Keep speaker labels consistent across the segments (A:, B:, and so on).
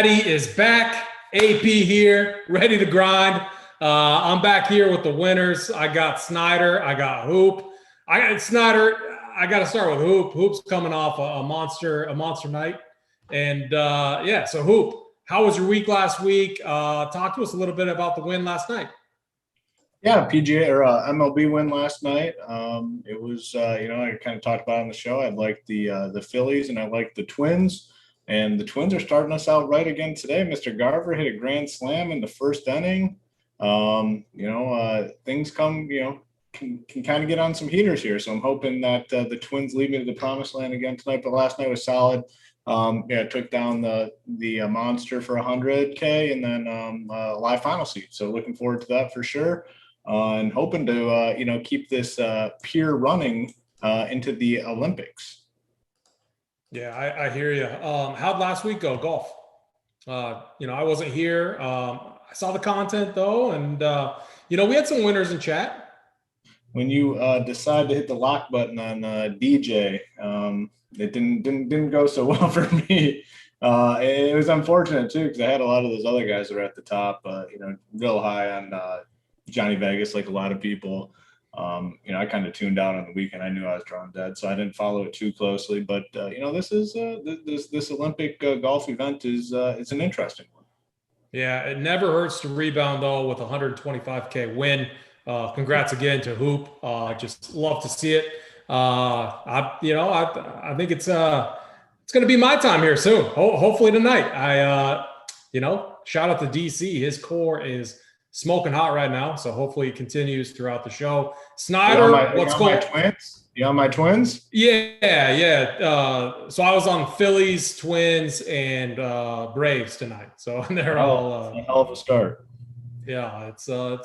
A: Daddy is back. AP here, ready to grind. I'm back here with the winners. I got Snyder. I got Hoop. I got Snyder. I got to start with Hoop. Hoop's coming off a monster night. And so Hoop, how was your week last week? Talk to us a little bit about the win last night.
B: Yeah, PGA or MLB win last night. It was, I kind of talked about it on the show. I liked the Phillies and I liked the Twins. And the Twins are starting us out right again today. Mr. Garver hit a grand slam in the first inning. Things come, can kind of get on some heaters here. So I'm hoping that the Twins lead me to the promised land again tonight. But last night was solid. Took down the monster for 100K and then live final seat. So looking forward to that for sure. And hoping to, keep this peer running into the Olympics.
A: Yeah, I hear you. How'd last week go, golf? I wasn't here. I saw the content though. And, we had some winners in chat.
B: When you decide to hit the lock button on DJ, it didn't go so well for me. It was unfortunate too, because I had a lot of those other guys that were at the top, real high on Johnny Vegas, like a lot of people. I kind of tuned out on the weekend. I knew I was drawing dead, so I didn't follow it too closely. But this is this Olympic golf event is an interesting one. Yeah,
A: it never hurts to rebound though with a 125K win. Congrats again to Hoop. Just love to see it. I think it's going to be my time here soon. Hopefully tonight. Shout out to DC. His core is smoking hot right now, so hopefully it continues throughout the show. Snyder, what's going on?
B: You on my Twins?
A: Yeah. So I was on Phillies, Twins, and Braves tonight. So they're all
B: a hell of a start.
A: Yeah, it's fun.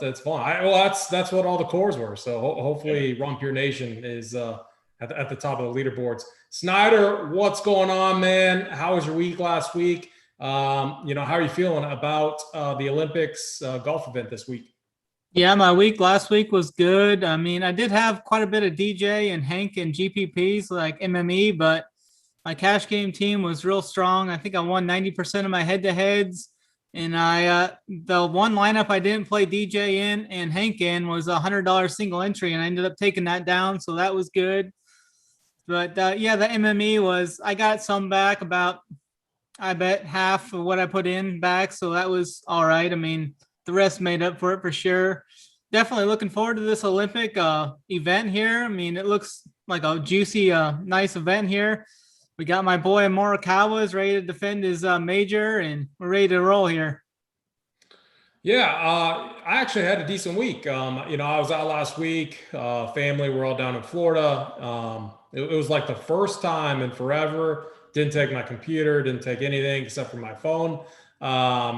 A: That's what all the cores were. So hopefully Rompier Nation is at the top of the leaderboards. Snyder, what's going on, man? How was your week last week? How are you feeling about the Olympics golf event this week?
C: Yeah, my week last week was good. I mean, I did have quite a bit of DJ and Hank and GPPs like MME, but my cash game team was real strong. I think I won 90% of my head-to-heads. And the one lineup I didn't play DJ in and Hank in was a $100 single entry, and I ended up taking that down, so that was good. But the MME was, I got some back, about I bet half of what I put in back, so that was all right. I mean, the rest made up for it for sure. Definitely looking forward to this Olympic event here. I mean, it looks like a juicy, nice event here. We got my boy Morikawa is ready to defend his major, and we're ready to roll here.
A: Yeah, I actually had a decent week. I was out last week. Family, we're all down in Florida. It was like the first time in forever. Didn't take my computer, didn't take anything except for my phone. I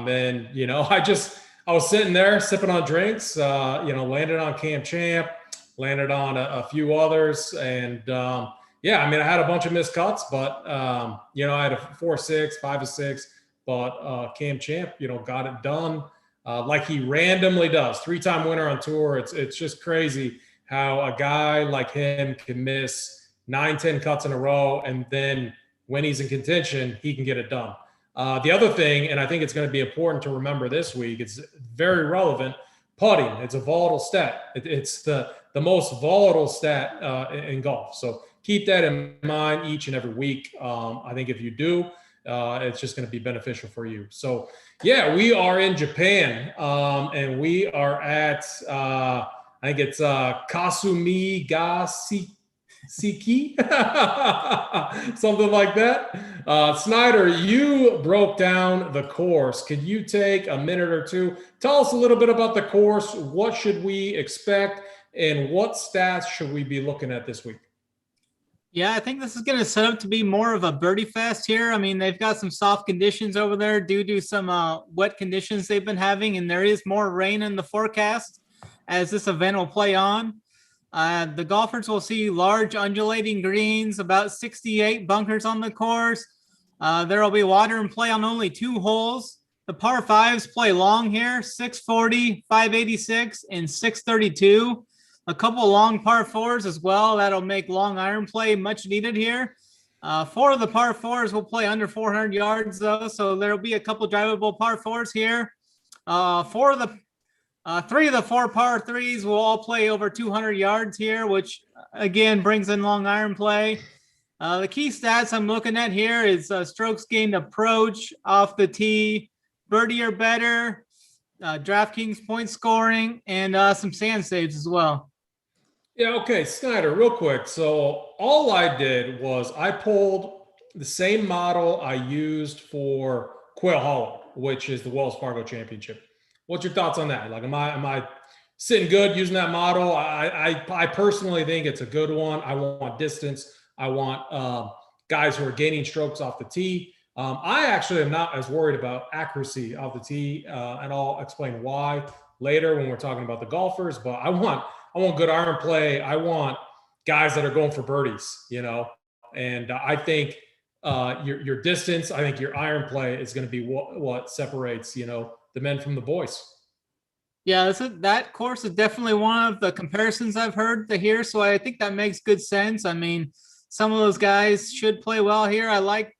A: was sitting there sipping on drinks, landed on Camp Champ, landed on a few others. And I had a bunch of missed cuts, but, I had a 4-6, 5-6, but Camp Champ, got it done like he randomly does. 3-time winner on tour. It's just crazy how a guy like him can miss 9-10 cuts in a row, and then when he's in contention, he can get it done. The other thing, and I think it's going to be important to remember this week, it's very relevant, putting. It's a volatile stat. It's the most volatile stat in golf. So keep that in mind each and every week. I think if you do, it's just going to be beneficial for you. So, yeah, we are in Japan, and we are at, I think it's Kasumi ga Siki, something like that. Snyder, you broke down the course. Could you take a minute or two? Tell us a little bit about the course. What should we expect, and what stats should we be looking at this week?
C: Yeah, I think this is going to set up to be more of a birdie fest here. I mean, they've got some soft conditions over there due to some wet conditions they've been having, and there is more rain in the forecast as this event will play on. The golfers will see large undulating greens, about 68 bunkers on the course. There will be water in play on only 2 holes. The par 5s play long here, 640, 586, and 632. A couple long par 4s as well. That'll make long iron play much needed here. Four of the par fours will play under 400 yards, though, so there'll be a couple drivable par fours here. Three of the four par threes will all play over 200 yards here, which again brings in long iron play. The key stats I'm looking at here is strokes gained approach, off the tee, birdie or better, DraftKings point scoring, and some sand saves as well.
A: Yeah, okay, Snyder, real quick. So all I did was I pulled the same model I used for Quail Hollow, which is the Wells Fargo Championship. What's your thoughts on that? Like, am I sitting good using that model? I personally think it's a good one. I want distance. I want guys who are gaining strokes off the tee. I actually am not as worried about accuracy off the tee, and I'll explain why later when we're talking about the golfers. But I want good iron play. I want guys that are going for birdies, and I think your distance, I think your iron play is going to be what separates, the men from the boys.
C: Yeah, that course is definitely one of the comparisons I've heard to here. So I think that makes good sense. I mean, some of those guys should play well here. I like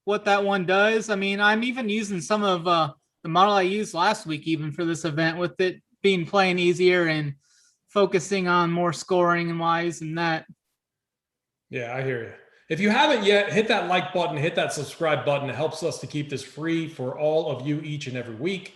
C: what that one does. I mean, I'm even using some of the model I used last week, even for this event, with it being playing easier and focusing on more scoring and wise and that.
A: Yeah, I hear you. If you haven't yet, hit that like button, hit that subscribe button. It helps us to keep this free for all of you each and every week.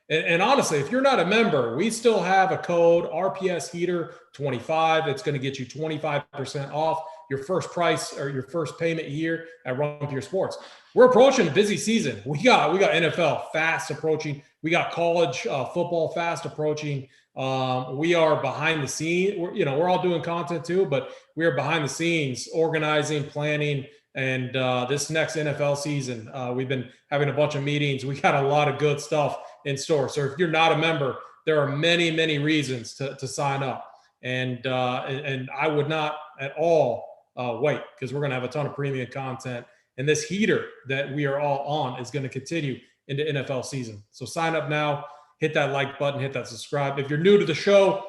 A: And honestly, if you're not a member, we still have a code RPS Heater 25. It's going to get you 25% off your first price or your first payment here at Run Pure Sports. We're approaching a busy season. We got NFL fast approaching. We got college football fast approaching. We are behind the scenes. We're all doing content too, but we are behind the scenes organizing, planning, and this next NFL season, we've been having a bunch of meetings. We got a lot of good stuff in store. So if you're not a member, there are many, many reasons to sign up. And I would not at all wait, because we're going to have a ton of premium content. And this heater that we are all on is going to continue into NFL season. So sign up now, hit that like button, hit that subscribe. If you're new to the show,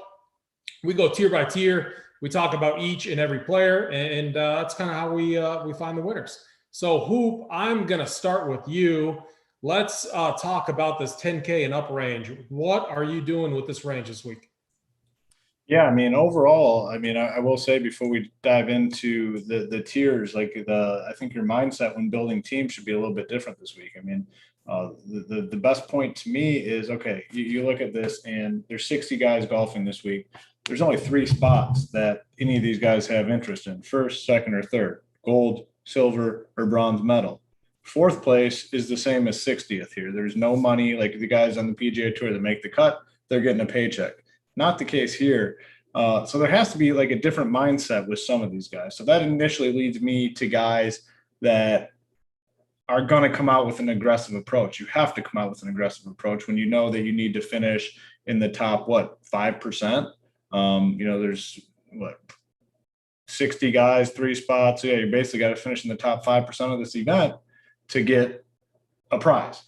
A: we go tier by tier. We talk about each and every player, and that's kind of how we find the winners. So Hoop, I'm going to start with you. Let's talk about this 10K and up range. What are you doing with this range this week?
B: Yeah, I mean, overall, I will say before we dive into the tiers, like I think your mindset when building teams should be a little bit different this week. I mean, the best point to me is, okay, you look at this and there's 60 guys golfing this week. There's only 3 spots that any of these guys have interest in: first, second, or third, gold, silver, or bronze medal. Fourth place is the same as 60th here. There's no money, like the guys on the PGA Tour that make the cut, they're getting a paycheck. Not the case here. So there has to be like a different mindset with some of these guys. So that initially leads me to guys that are going to come out with an aggressive approach. You have to come out with an aggressive approach when you know that you need to finish in the top, 5%? There's 60 guys, 3 spots. So yeah, you basically got to finish in the top 5% of this event to get a prize.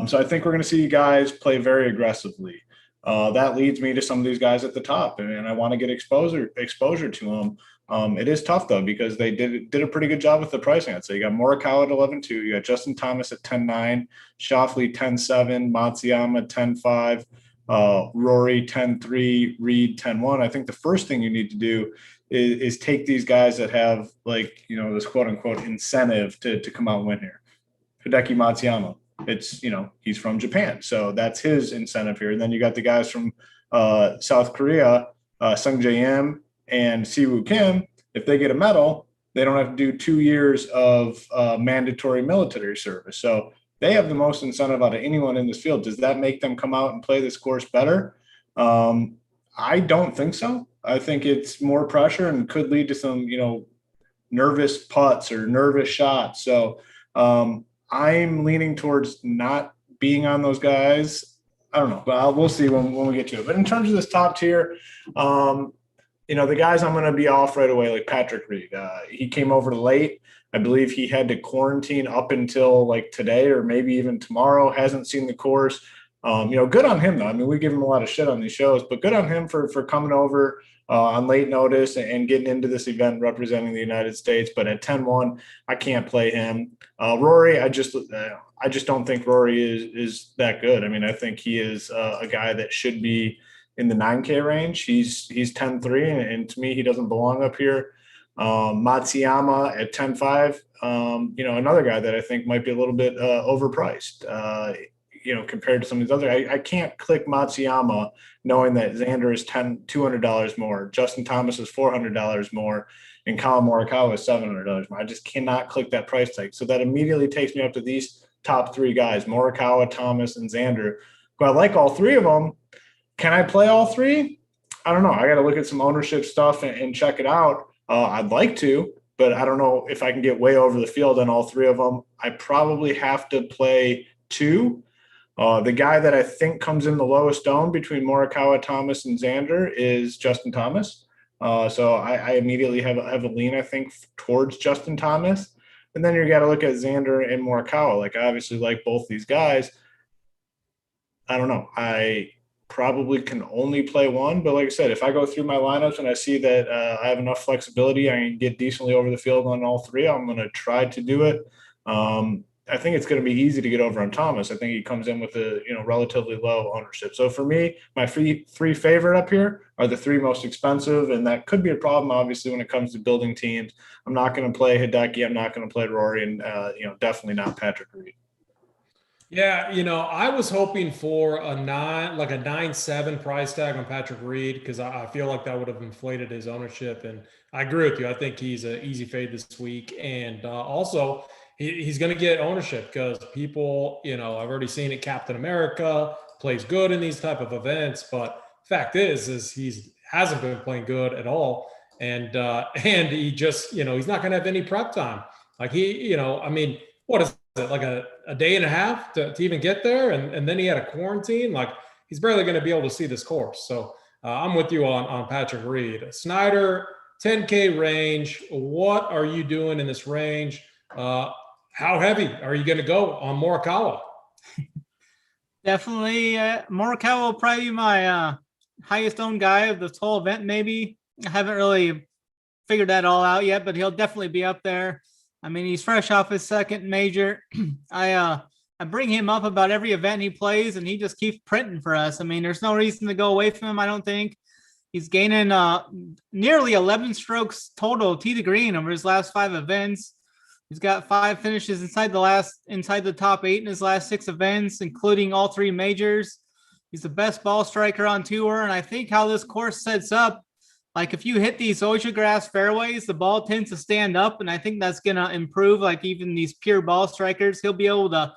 B: So I think we're going to see guys play very aggressively. That leads me to some of these guys at the top, and I want to get exposure to them. It is tough though, because they did a pretty good job with the pricing. I'd say you got Morikawa at 11.2, you got Justin Thomas at 10.9, Schauffele 10.7, Matsuyama 10.5, Rory 10.3, Reed 10.1. I think the first thing you need to do is take these guys that have this quote unquote incentive to come out and win here. Hideki Matsuyama. It's, he's from Japan, so that's his incentive here. And then you got the guys from South Korea, Sung Jae-im and Siwoo Kim. If they get a medal, they don't have to do 2 years of mandatory military service. So they have the most incentive out of anyone in this field. Does that make them come out and play this course better? I don't think so. I think it's more pressure and could lead to some, nervous putts or nervous shots. So I'm leaning towards not being on those guys. I don't know, but we'll see when we get to it. But in terms of this top tier, the guys I'm going to be off right away, like Patrick Reed. He came over late. I believe he had to quarantine up until like today or maybe even tomorrow. Hasn't seen the course. Good on him though. I mean, we give him a lot of shit on these shows, but good on him for coming over. on late notice and getting into this event representing the United States. But at 10-1, I can't play him. Rory, I just don't think Rory is that good. I mean, I think he is a guy that should be in the 9K range. He's 10-3, and to me, he doesn't belong up here. Matsuyama at 10-5, another guy that I think might be a little bit overpriced, compared to some of these other. I can't click Matsuyama knowing that Xander is $200 more, Justin Thomas is $400 more, and Colin Morikawa is $700 more. I just cannot click that price tag. So that immediately takes me up to these top three guys, Morikawa, Thomas, and Xander, who I like all three of them. Can I play all three? I don't know. I got to look at some ownership stuff and check it out. I'd like to, but I don't know if I can get way over the field on all three of them. I probably have to play two. The guy that I think comes in the lowest owned between Morikawa, Thomas, and Xander is Justin Thomas. So I immediately have a lean, I think, towards Justin Thomas. And then you got to look at Xander and Morikawa. Like, I obviously like both these guys. I don't know. I probably can only play one, but like I said, if I go through my lineups and I see that I have enough flexibility, I can get decently over the field on all three, I'm going to try to do it. I think it's going to be easy to get over on Thomas. I think he comes in with a relatively low ownership. So for me, my three favorite up here are the three most expensive, and that could be a problem obviously when it comes to building teams. I'm not going to play Hideki. I'm not going to play Rory, and definitely not Patrick Reed.
A: Yeah, I was hoping for a 9.7 price tag on Patrick Reed, because I feel like that would have inflated his ownership. And I agree with you. I think he's an easy fade this week. And also, he's going to get ownership because people, I've already seen it. Captain America plays good in these type of events, but fact is he hasn't been playing good at all. And he just, he's not going to have any prep time. Like what is it, like a day and a half to even get there? And then he had a quarantine. Like, he's barely going to be able to see this course. So I'm with you on Patrick Reed. Snyder, 10K range. What are you doing in this range? How heavy are you going to go on Morikawa?
C: Definitely. Morikawa will probably be my highest owned guy of this whole event, maybe. I haven't really figured that all out yet, but he'll definitely be up there. I mean, he's fresh off his second major. I bring him up about every event he plays, and he just keeps printing for us. I mean, there's no reason to go away from him, I don't think. He's gaining nearly 11 strokes total tee to green over his last 5 events. He's got 5 finishes inside the top 8 in his last 6 events, including all 3 majors. He's the best ball striker on tour, and I think how this course sets up, like if you hit these Ocean grass fairways, the ball tends to stand up, and I think that's going to improve. Like even these pure ball strikers, he'll be able to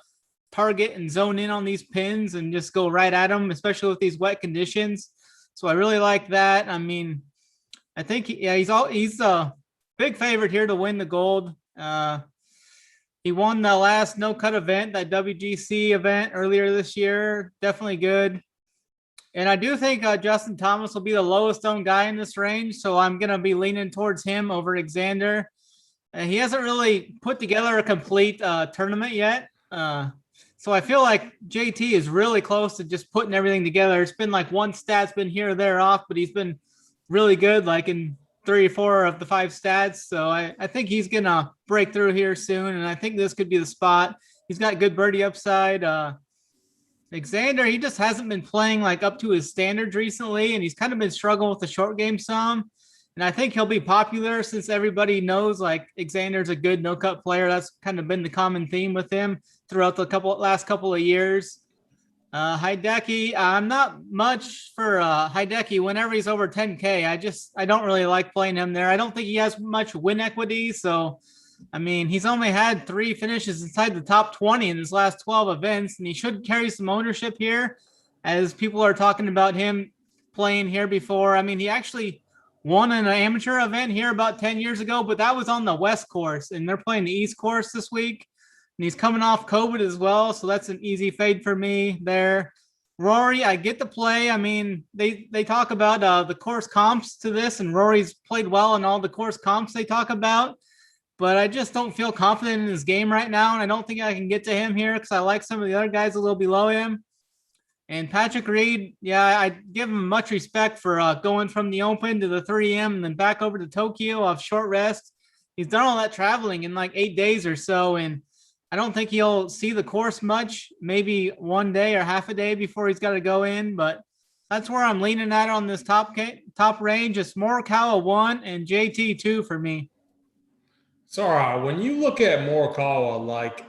C: target and zone in on these pins and just go right at them, especially with these wet conditions. So I really like that. I mean, I think he's a big favorite here to win the gold. He won the last no-cut event, that WGC event earlier this year. Definitely good. And I do think Justin Thomas will be the lowest owned guy in this range, so I'm going to be leaning towards him over Xander. He hasn't really put together a complete tournament yet. So I feel like JT is really close to just putting everything together. It's been like one stat's been here or there off, but he's been really good, like in 3 or 4 of the 5 stats. So I think he's going to break through here soon, and I think this could be the spot. He's got good birdie upside. Xander, he just hasn't been playing like up to his standards recently, and he's kind of been struggling with the short game some. And I think he'll be popular since everybody knows like Xander's a good no-cut player. That's kind of been the common theme with him throughout the last couple of years. Hideki, I'm not much for Hideki whenever he's over 10K. I don't really like playing him there. I don't think he has much win equity. So, I mean, he's only had 3 finishes inside the top 20 in his last 12 events, and he should carry some ownership here as people are talking about him playing here before. I mean, he actually won an amateur event here about 10 years ago, but that was on the West course, and they're playing the East course this week. And he's coming off COVID as well, so that's an easy fade for me there. Rory, I get the play. I mean, they talk about the course comps to this, and Rory's played well in all the course comps they talk about. But I just don't feel confident in his game right now, and I don't think I can get to him here because I like some of the other guys a little below him. And Patrick Reed, yeah, I give him much respect for going from the Open to the 3M and then back over to Tokyo off short rest. He's done all that traveling in like 8 days or so, and I don't think he'll see the course much, maybe one day or half a day before he's got to go in. But that's where I'm leaning at on this top range. It's Morikawa 1 and JT 2 for me.
A: Sorry, when you look at Morikawa, like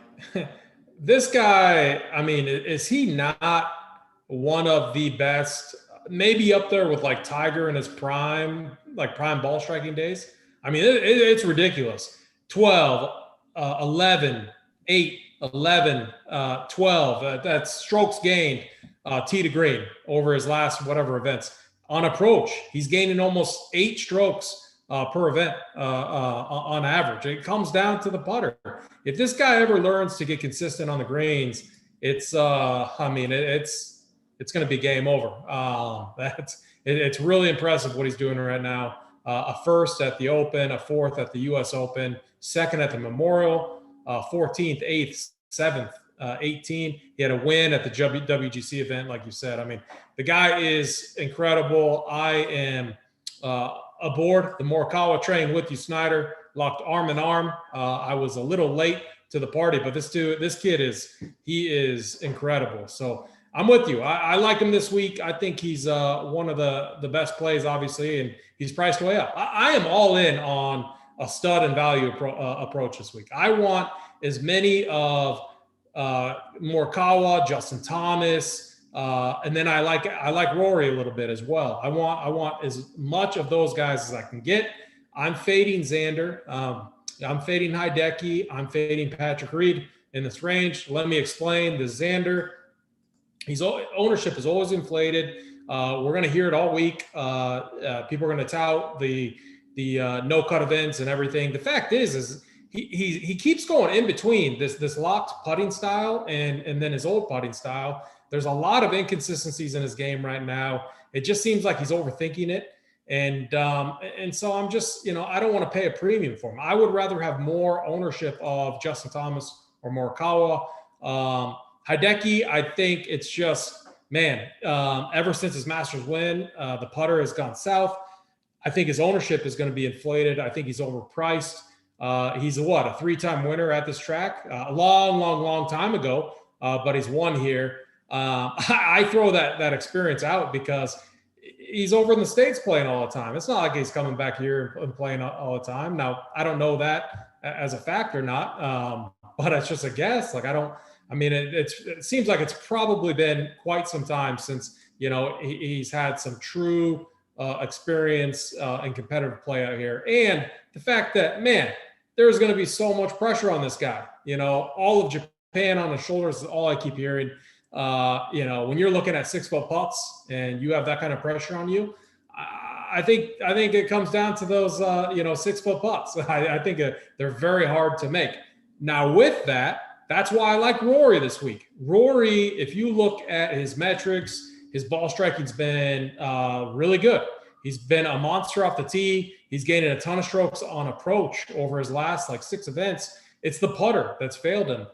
A: this guy, I mean, is he not one of the best, maybe up there with like Tiger in his prime, like prime ball striking days? I mean, it's ridiculous. 12, 11, 8, 11, 12. That's strokes gained, tee to green over his last whatever events. On approach, he's gaining almost 8 strokes per event on average. It comes down to the putter. If this guy ever learns to get consistent on the greens, it's it's going to be game over. It's really impressive what he's doing right now. A first at the Open, a fourth at the U.S. Open, second at the Memorial, 14th, 8th, 7th, 18. He had a win at the WGC event, like you said. I mean, the guy is incredible. I am aboard the Morikawa train with you, Snyder. Locked arm in arm. I was a little late to the party, but this kid is incredible. So I'm with you. I like him this week. I think he's one of the best plays, obviously, and he's priced way up. I am all in on a stud and value approach this week. I want as many of Morikawa, Justin Thomas, and then I like Rory a little bit as well. I want as much of those guys as I can get. I'm fading Xander. I'm fading Hideki. I'm fading Patrick Reed in this range. Let me explain. The Xander, his ownership is always inflated. We're going to hear it all week. People are going to tout the no cut events and everything. The fact is he keeps going in between this locked putting style and then his old putting style. There's a lot of inconsistencies in his game right now. It just seems like he's overthinking it. And so I'm just, I don't want to pay a premium for him. I would rather have more ownership of Justin Thomas or Morikawa. Hideki, I think it's just, ever since his Masters win, the putter has gone south. I think his ownership is going to be inflated. I think he's overpriced. He's a 3-time winner at this track, a long time ago, but he's won here. I throw that experience out because he's over in the States playing all the time. It's not like he's coming back here and playing all the time. Now, I don't know that as a fact or not, but it's just a guess. Like, it seems like it's probably been quite some time since, he's had some true experience and competitive play out here. And the fact that, there's going to be so much pressure on this guy. All of Japan on his shoulders is all I keep hearing. When you're looking at 6-foot putts and you have that kind of pressure on you, I think it comes down to those 6-foot putts. I think they're very hard to make. Now with that, that's why I like Rory this week. Rory, if you look at his metrics, his ball striking's been really good. He's been a monster off the tee. He's gaining a ton of strokes on approach over his last 6 events. It's the putter that's failed him.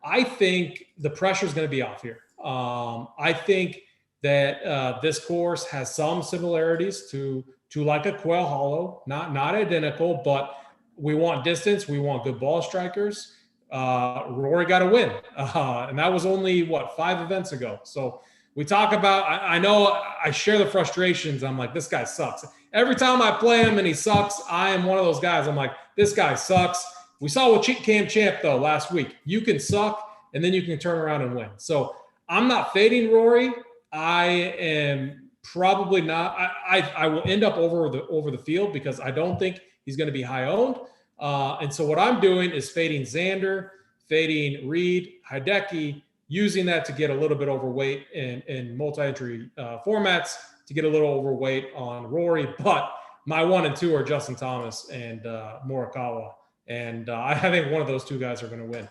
A: I think the pressure is going to be off here. I think that this course has some similarities to like a Quail Hollow, not identical, but we want distance. We want good ball strikers. Rory got a win, and that was only 5 events ago. So we talk about, I know I share the frustrations. I'm like, this guy sucks. Every time I play him and he sucks, I am one of those guys. I'm like, this guy sucks. We saw with Cam Champ though last week. You can suck and then you can turn around and win. So I'm not fading Rory. I am probably not. I will end up over the field because I don't think he's going to be high owned. And so what I'm doing is fading Xander, fading Reed, Hideki, using that to get a little bit overweight in multi-entry formats, to get a little overweight on Rory. But my 1 and 2 are Justin Thomas and Morikawa. And I think one of those 2 guys are going to win.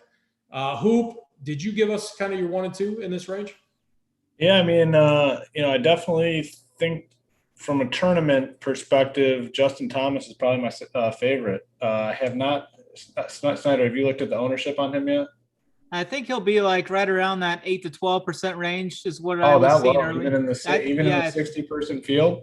A: Hoop, did you give us kind of your 1 and 2 in this range?
B: Yeah, I definitely think from a tournament perspective, Justin Thomas is probably my favorite. I have not, Snyder, have you looked at the ownership on him yet?
C: I think he'll be like right around that 8 to 12% range is what I
B: Oh,
C: was
B: that
C: seeing
B: low,
C: early.
B: even in the even in the 60-person field.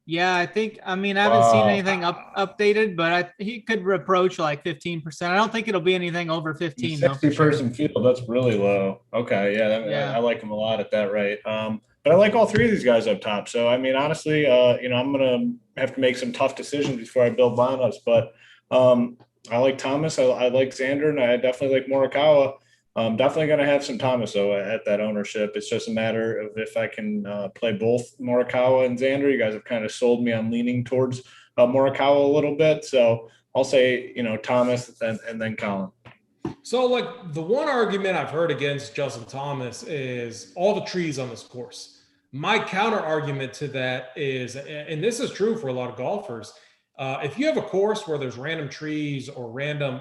C: Yeah, I think, I mean, I haven't seen
B: Wow.
C: anything updated, but he could approach like 15%. I don't think it'll be anything over 15 though, for sure.
B: 60-person field, that's really low. Okay, yeah, I
C: Yeah.
B: like him a lot at that rate. But I like all three of these guys up top. So I mean, honestly, I'm gonna have to make some tough decisions before I build lineups. But I like Thomas. I like Xander, and I definitely like Morikawa. I'm definitely going to have some Thomas though at that ownership. It's just a matter of if I can play both Morikawa and Xander. You guys have kind of sold me on leaning towards Morikawa a little bit, so I'll say Thomas and then Colin.
A: So, like, the one argument I've heard against Justin Thomas is all the trees on this course. My counter argument to that is, and this is true for a lot of golfers, if you have a course where there's random trees or random,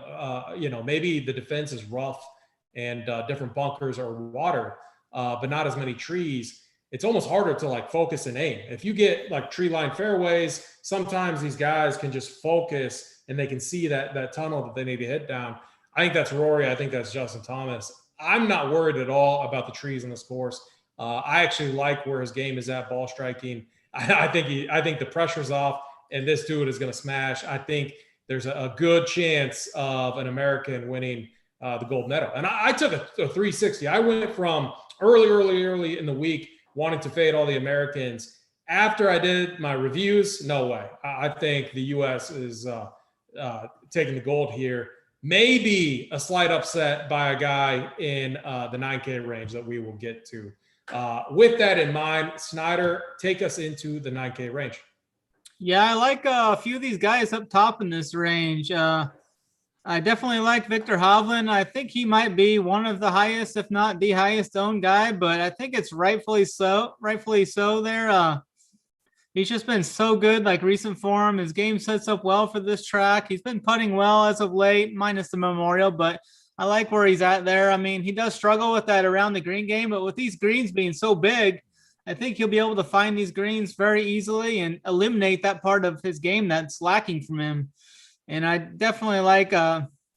A: maybe the defense is rough and different bunkers or water, but not as many trees, it's almost harder to like focus and aim. If you get like tree line fairways, sometimes these guys can just focus and they can see that tunnel that they need to hit down. I think that's Rory. I think that's Justin Thomas. I'm not worried at all about the trees in this course. I actually like where his game is at, ball striking. I think the pressure's off, and this dude is going to smash. I think there's a good chance of an American winning the gold medal. And I took a 360. I went from early in the week wanting to fade all the Americans. After I did my reviews, no way. I think the U.S. is taking the gold here. Maybe a slight upset by a guy in the 9K range that we will get to. With that in mind, Snyder, take us into the 9K range.
C: Yeah, I like a few of these guys up top in this range. I definitely like Victor Hovland. I think he might be one of the highest, if not the highest owned guy, but I think it's rightfully so there. He's just been so good, like recent form. His game sets up well for this track. He's been putting well as of late, minus the Memorial, but I like where he's at there. I mean, he does struggle with that around the green game, but with these greens being so big, I think he'll be able to find these greens very easily and eliminate that part of his game that's lacking from him. And I definitely like,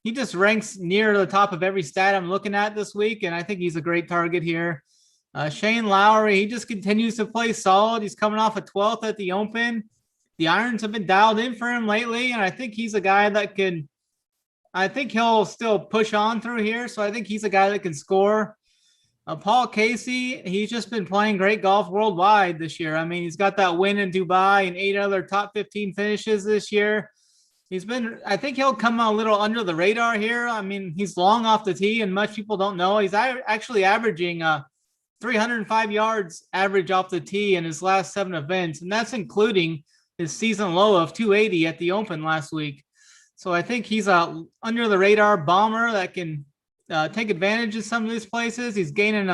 C: he just ranks near the top of every stat I'm looking at this week, and I think he's a great target here. Shane Lowry, he just continues to play solid. He's coming off a 12th at the Open. The irons have been dialed in for him lately, and I think he's a guy that I think he'll still push on through here. So I think he's a guy that can score. Paul Casey, he's just been playing great golf worldwide this year. I mean, he's got that win in Dubai and 8 other top 15 finishes this year. I think he'll come a little under the radar here. I mean, he's long off the tee, and much people don't know. He's actually averaging 305 yards average off the tee in his last 7 events, and that's including his season low of 280 at the Open last week. So I think he's a under the radar bomber that can take advantage of some of these places. He's gaining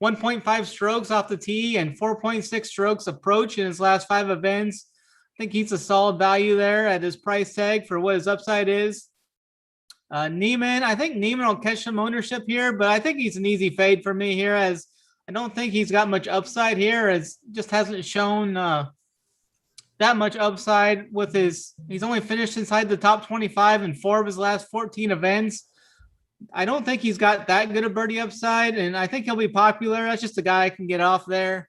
C: 1.5 strokes off the tee and 4.6 strokes approach in his last 5 events. I think he's a solid value there at his price tag for what his upside is. Neiman, I think Neiman will catch some ownership here, but I think he's an easy fade for me here, as I don't think he's got much upside here, as just hasn't shown that much upside with he's only finished inside the top 25 in 4 of his last 14 events. I don't think he's got that good a birdie upside, and I think he'll be popular. That's just a guy I can get off there.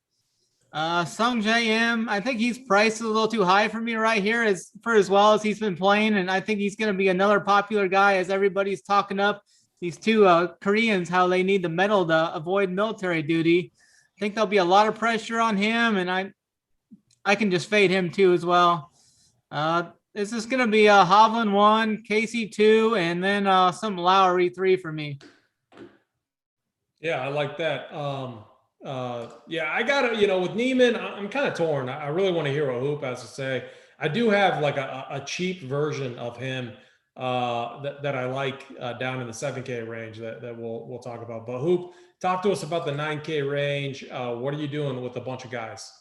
C: Sung J M, I think he's priced a little too high for me right here as well as he's been playing, and I think he's going to be another popular guy as everybody's talking up these 2 Koreans, how they need the medal to avoid military duty. I think there'll be a lot of pressure on him, and I can just fade him too as well. This is going to be a Hovland 1, Casey 2, and then some Lowry 3 for me.
A: Yeah, I like that. I got it. With Neiman, I'm kind of torn. I really want to hear what Hoop has to say. I do have like a cheap version of him that I like down in the 7K range that we'll talk about. But Hoop, talk to us about the 9K range. What are you doing with a bunch of guys?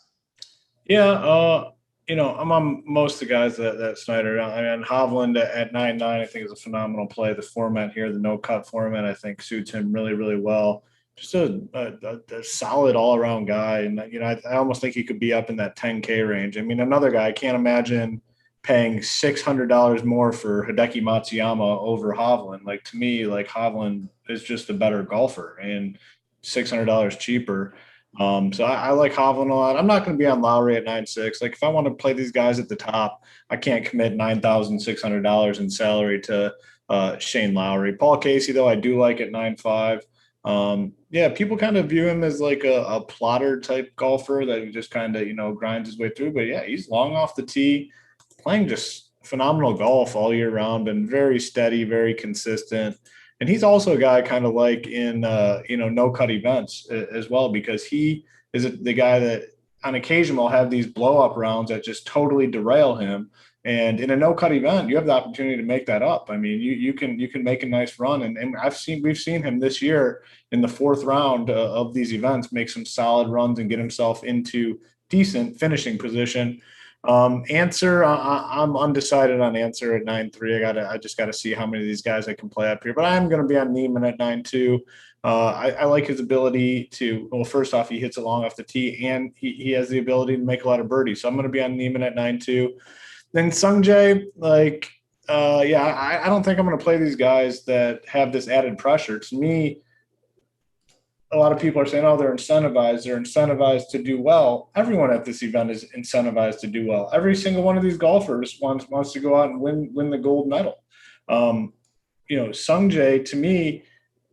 B: Yeah, I'm on most of the guys that Snyder. I mean, Hovland at 9.9, I think is a phenomenal play. The format here, the no cut format, I think suits him really, really well. Just a solid all around guy, and I almost think he could be up in that 10K range. I mean, another guy, I can't imagine paying $600 more for Hideki Matsuyama over Hovland. Like, to me, like, Hovland is just a better golfer and $600 cheaper. So I like Hovland a lot. I'm not going to be on Lowry at 9.6. Like, if I want to play these guys at the top, I can't commit $9,600 in salary to Shane Lowry. Paul Casey, though, I do like at 9.5. Yeah, people kind of view him as like a plotter type golfer that just kind of, grinds his way through. But yeah, he's long off the tee, playing just phenomenal golf all year round, and very steady, very consistent. And he's also a guy kind of like in, no cut events as well, because he is the guy that on occasion will have these blow up rounds that just totally derail him. And in a no cut event, you have the opportunity to make that up. I mean, you can make a nice run. And we've seen him this year in the fourth round of these events, make some solid runs and get himself into decent finishing position. Answer, I'm undecided on Answer at 9.3. I just gotta see how many of these guys I can play up here, but I am going to be on Neiman at 9.2. I like his ability to, well, first off, he hits it long off the tee, and he has the ability to make a lot of birdies. So I'm going to be on Neiman at 9.2. Then Sungjae, I don't think I'm going to play these guys that have this added pressure. To me, a lot of people are saying, oh, they're incentivized. They're incentivized to do well. Everyone at this event is incentivized to do well. Every single one of these golfers wants to go out and win the gold medal. Sungjae, to me,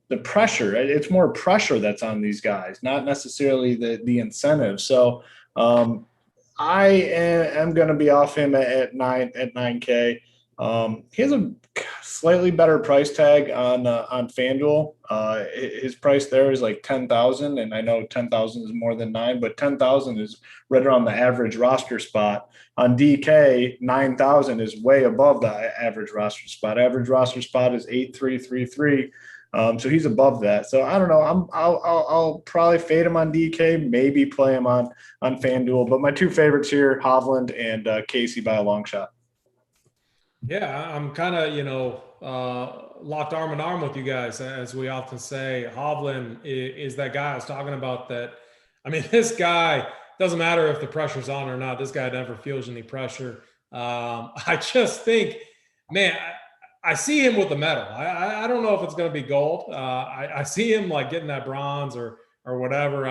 B: the pressure, it's more pressure that's on these guys, not necessarily the incentive. So I am going to be off him at 9K. He has a slightly better price tag on FanDuel. His price there is like 10,000, and I know 10,000 is more than 9, but 10,000 is right around the average roster spot. On DK, 9,000 is way above the average roster spot. Average roster spot is 8,333. So he's above that. So I don't know. I'll probably fade him on DK, maybe play him on FanDuel. But my two favorites here, Hovland and Casey by a long shot.
A: Yeah, I'm kind of, locked arm in arm with you guys. As we often say, Hovland is that guy I was talking about that. I mean, this guy, doesn't matter if the pressure's on or not. This guy never feels any pressure. I just think, man, I see him with the medal. I don't know if it's going to be gold. I see him like getting that bronze or whatever.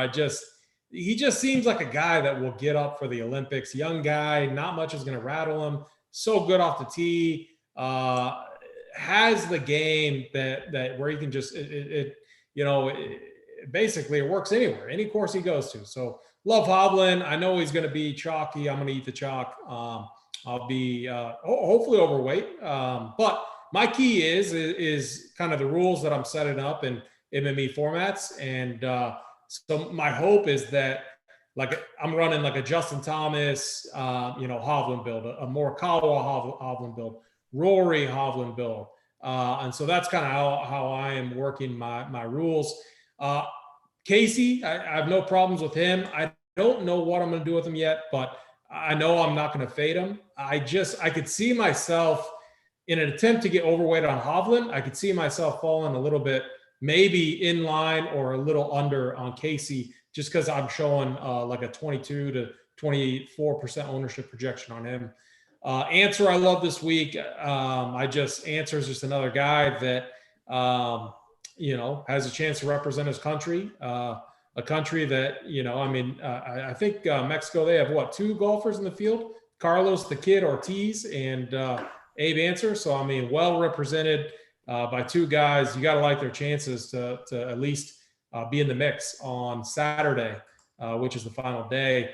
A: He just seems like a guy that will get up for the Olympics. Young guy, not much is going to rattle him. So good off the tee. Has the game that where he can just basically it works anywhere, any course he goes to. So love Hovland. I know he's going to be chalky. I'm going to eat the chalk. I'll be hopefully overweight. But my key is kind of the rules that I'm setting up in MME formats. And so my hope is that like I'm running like a Justin Thomas, Hovland build, a Morikawa Hovland build, Rory Hovland build. And so that's kind of how I am working my rules. Casey, I have no problems with him. I don't know what I'm going to do with him yet, but I know I'm not going to fade him. I could see myself in an attempt to get overweight on Hovland. I could see myself falling a little bit, maybe in line or a little under on Casey, just because I'm showing like a 22 to 24% ownership projection on him. Answer I love this week. Answer is just another guy that has a chance to represent his country. A country that I think Mexico, they have two golfers in the field: Carlos the Kid Ortiz and Abe Answer. So I mean, well represented by two guys. You got to like their chances to at least be in the mix on Saturday, which is the final day.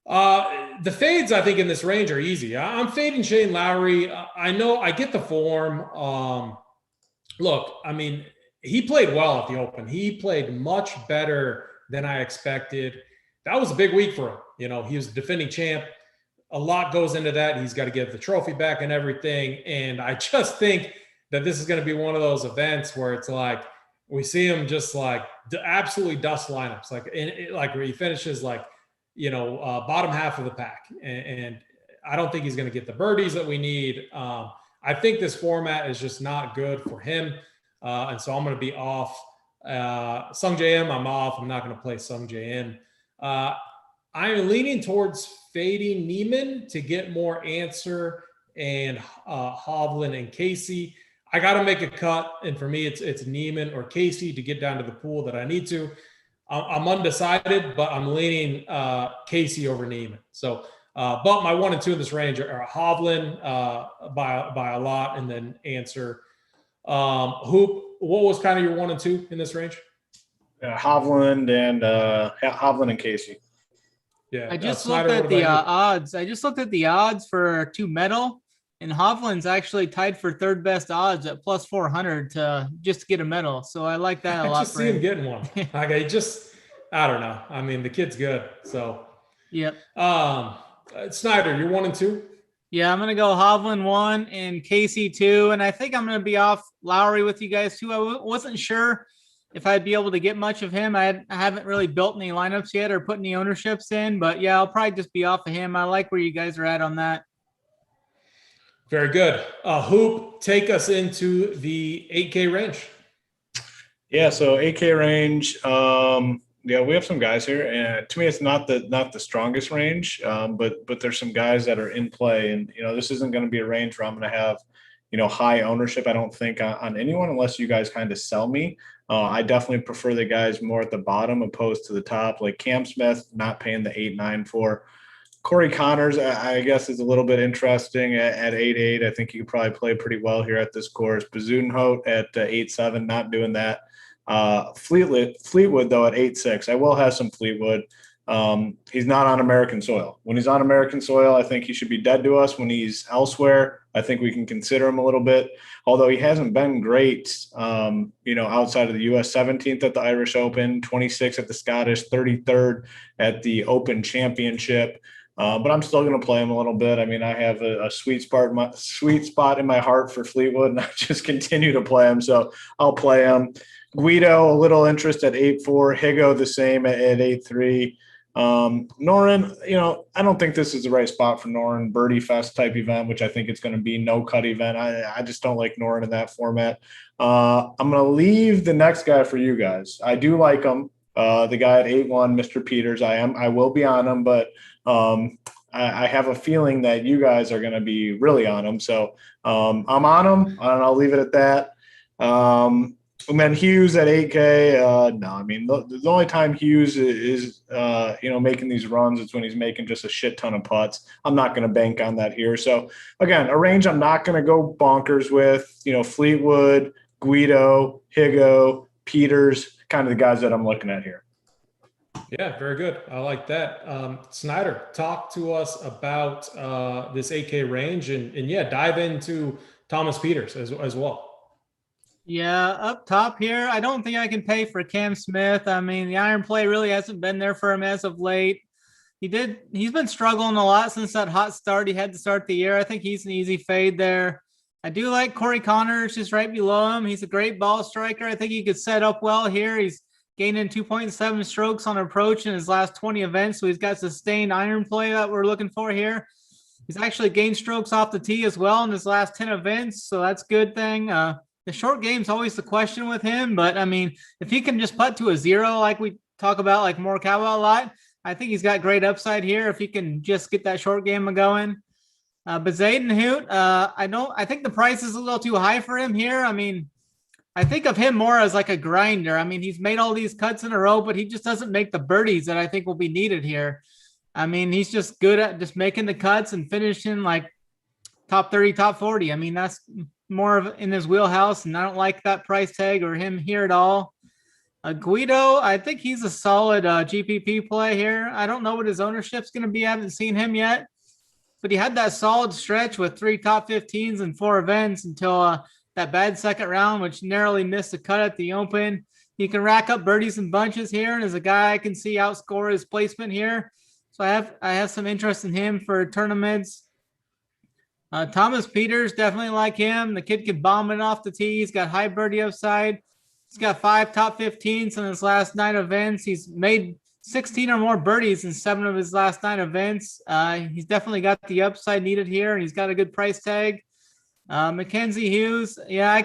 A: The fades, I think, in this range are easy. I'm fading Shane Lowry. I know I get the form. Look, I mean, he played well at the Open. He played much better than I expected. That was a big week for him. He was the defending champ. A lot goes into that. He's got to get the trophy back and everything. And I just think that this is going to be one of those events where it's like, we see him just like absolutely dust lineups, like where he finishes like, bottom half of the pack. And I don't think he's going to get the birdies that we need. I think this format is just not good for him. And so I'm going to be off. Sungjae I'm off. I'm not going to play Sungjae. I am leaning towards fading Neiman to get more Answer and Hovland and Casey. I got to make a cut, and for me, it's Neiman or Casey to get down to the pool that I need to. I'm undecided, but I'm leaning Casey over Neiman. So, but my 1 and 2 in this range are Hovland by a lot, and then Answer. Hoop, what was kind of your 1 and 2 in this range?
B: Hovland and Casey.
A: Yeah,
C: I just looked at the odds. I just looked at the odds for 2 medal, and Hovland's actually tied for third best odds at plus 400 to just get a medal. So I like that a lot.
A: I just see him getting one. Like I don't know. I mean, the kid's good. So
C: yep.
A: Snyder, you're 1 and 2.
C: Yeah, I'm gonna go Hovland 1 and Casey 2, and I think I'm gonna be off Lowry with you guys too. I wasn't sure if I'd be able to get much of him. I haven't really built any lineups yet or put any ownerships in, but yeah, I'll probably just be off of him. I like where you guys are at on that.
A: Very good. Hoop, take us into the 8K range.
B: Yeah, so 8K range. Yeah, we have some guys here, and to me, it's not the strongest range, but there's some guys that are in play, and this isn't going to be a range where I'm going to have high ownership. I don't think on anyone unless you guys kind of sell me. I definitely prefer the guys more at the bottom opposed to the top, like Cam Smith, not paying the 8.9 for. Corey Connors, I guess, is a little bit interesting at 8.8. I think he could probably play pretty well here at this course. Bazoonhout at 8.7, not doing that. Fleetwood, though, at 8.6. I will have some Fleetwood. He's not on American soil. When he's on American soil, I think he should be dead to us. When he's elsewhere, I think we can consider him a little bit, although he hasn't been great, outside of the U.S. 17th at the Irish Open, 26th at the Scottish, 33rd at the Open Championship. But I'm still going to play him a little bit. I mean, I have a sweet spot in my heart for Fleetwood, and I just continue to play him. So I'll play him. Guido, a little interest at 8.4. Higo, the same at 8.3. Norton, I don't think this is the right spot for Norton. Birdie Fest type event, which I think it's going to be no cut event. I just don't like Norton in that format. I'm going to leave the next guy for you guys. I do like him. The guy at 8.1, Mr. Peters. I will be on him, but I have a feeling that you guys are going to be really on him. So I'm on him, and I'll leave it at that. And then Hughes at 8K. No, I mean, the only time Hughes is making these runs is when he's making just a shit ton of putts. I'm not going to bank on that here. So, again, a range I'm not going to go bonkers with. Fleetwood, Guido, Higo, Peters, kind of the guys that I'm looking at here.
A: Yeah, very good. I like that. Snyder, talk to us about this 8K range and dive into Thomas Peters as well.
C: Yeah, up top here, I don't think I can pay for Cam Smith. I mean, the iron play really hasn't been there for him as of late. He's been struggling a lot since that hot start he had to start the year. I think he's an easy fade there. I do like Corey Connors just right below him. He's a great ball striker. I think he could set up well here. He's gaining 2.7 strokes on approach in his last 20 events, so he's got sustained iron play that we're looking for here. He's actually gained strokes off the tee as well in his last 10 events, so that's a good thing. The short game's always the question with him, but I mean, if he can just putt to a 0, like we talk about, like Morikawa a lot, I think he's got great upside here if he can just get that short game going. But Zayden Hoot, I think the price is a little too high for him here. I mean, I think of him more as like a grinder. I mean, he's made all these cuts in a row, but he just doesn't make the birdies that I think will be needed here. I mean, he's just good at just making the cuts and finishing like top 30, top 40. I mean, that's more of in his wheelhouse, and I don't like that price tag or him here at all. Guido, I think he's a solid GPP play here. I don't know what his ownership's going to be. I haven't seen him yet, but he had that solid stretch with 3 top 15s and 4 events until that bad second round, which narrowly missed the cut at the Open. He can rack up birdies and bunches here, and as a guy I can see outscore his placement here. So I have some interest in him for tournaments. Thomas Peters, definitely like him. The kid can bomb it off the tee. He's got high birdie upside. He's got 5 top 15s in his last 9 events. He's made 16 or more birdies in 7 of his last 9 events. He's definitely got the upside needed here, and he's got a good price tag. Mckenzie Hughes, yeah, I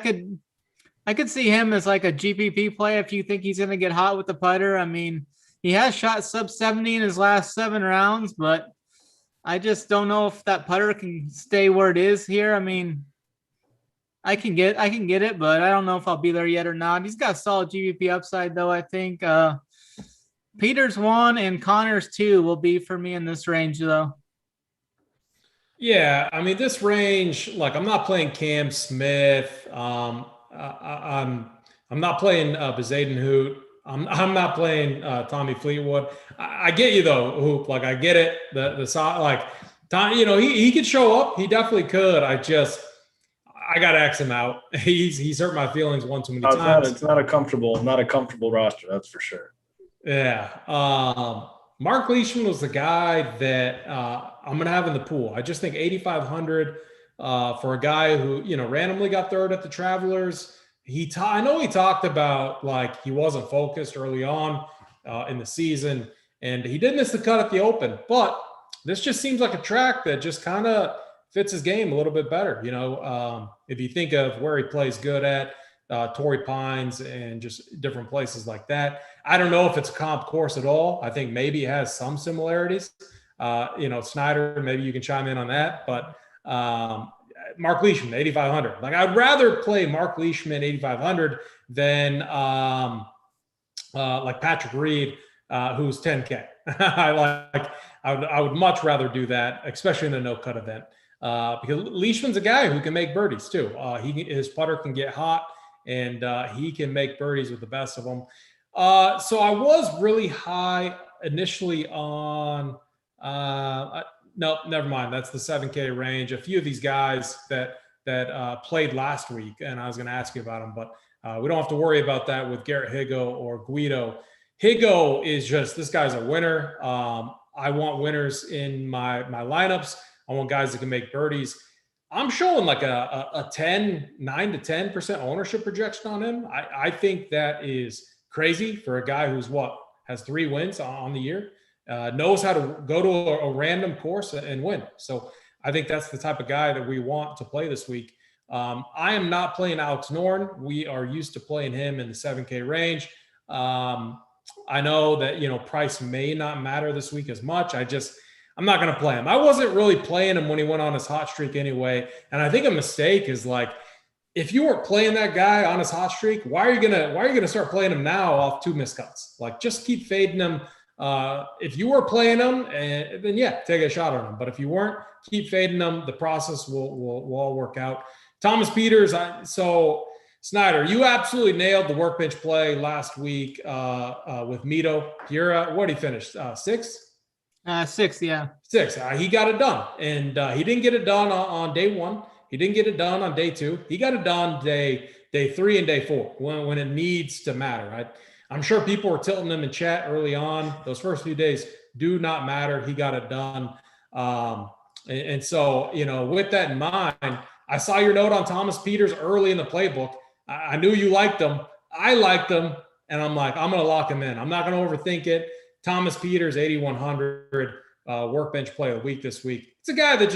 C: could see him as like a GPP play if you think he's going to get hot with the putter. I mean, he has shot sub 70 in his last 7 rounds, but I just don't know if that putter can stay where it is here. I mean, I can get it, but I don't know if I'll be there yet or not. He's got solid GVP upside though. I think Peters 1 and Connors 2 will be for me in this range though.
A: Yeah, I mean this range. Like I'm not playing Cam Smith. I'm not playing Bezaden Hoot. I'm not playing Tommy Fleetwood. I get you though, Hoop. Like I get it. The like Tom, he could show up. He definitely could. I got to X him out. He's hurt my feelings one too many times.
B: It's not a comfortable roster. That's for sure.
A: Yeah. Mark Leashman was the guy that I'm going to have in the pool. I just think 8,500 for a guy who, randomly got third at the Travelers. I know he talked about like he wasn't focused early on in the season, and he did miss the cut at the Open, but this just seems like a track that just kind of fits his game a little bit better. If you think of where he plays good at, Torrey Pines and just different places like that. I don't know if it's a comp course at all. I think maybe it has some similarities. Snyder, maybe you can chime in on that, but Mark Leashman, 8,500. Like I'd rather play Mark Leashman 8,500 than like Patrick Reed, who's 10K. I would much rather do that, especially in a no cut event, because Leashman's a guy who can make birdies too. His putter can get hot, and he can make birdies with the best of them. So I was really high initially on. No, never mind. That's the 7K range. A few of these guys that played last week, and I was going to ask you about them, but we don't have to worry about that with Garrett Higo or Guido. Higo is this guy's a winner. I want winners in my lineups. I want guys that can make birdies. I'm showing like a 9 to 10% ownership projection on him. I think that is crazy for a guy who's has 3 wins on the year. Knows how to go to a random course and win. So I think that's the type of guy that we want to play this week. I am not playing Alex Norton. We are used to playing him in the 7K range. I know that, price may not matter this week as much. I'm not going to play him. I wasn't really playing him when he went on his hot streak anyway. And I think a mistake is like, if you weren't playing that guy on his hot streak, why are you gonna start playing him now off 2 missed cuts? Like just keep fading him. If you were playing them, then yeah, take a shot on them. But if you weren't, keep fading them. The process will all work out. Thomas Peters. So Snyder, you absolutely nailed the workbench play last week with Mito. What did he finish? 6th?
C: 6th, yeah.
A: 6th. He got it done, and he didn't get it done on day 1. He didn't get it done on day 2. He got it done day 3 and day 4 when it needs to matter. Right? I'm sure people were tilting him in chat early on. Those first few days do not matter. He got it done. And so, with that in mind, I saw your note on Thomas Peters early in the playbook. I knew you liked him. I liked him. And I'm like, I'm going to lock him in. I'm not going to overthink it. Thomas Peters, 8,100 workbench play of the week this week. It's a guy that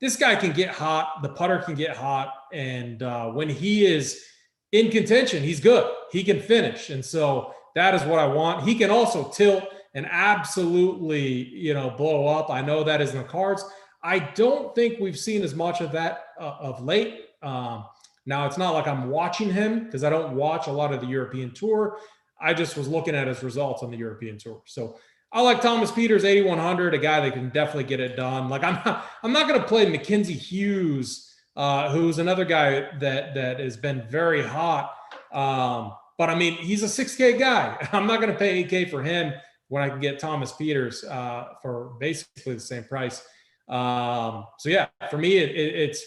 A: this guy can get hot. The putter can get hot. And when he is in contention, he's good. He can finish. And so that is what I want. He can also tilt and absolutely, blow up. I know that is in the cards. I don't think we've seen as much of that of late. Now, it's not like I'm watching him because I don't watch a lot of the European Tour. I just was looking at his results on the European Tour. So I like Thomas Peters, 8,100, a guy that can definitely get it done. Like I'm not going to play Mckenzie Hughes, who's another guy that has been very hot. But he's a 6K guy. I'm not going to pay 8K for him when I can get Thomas Peters for basically the same price. So yeah, for me, it's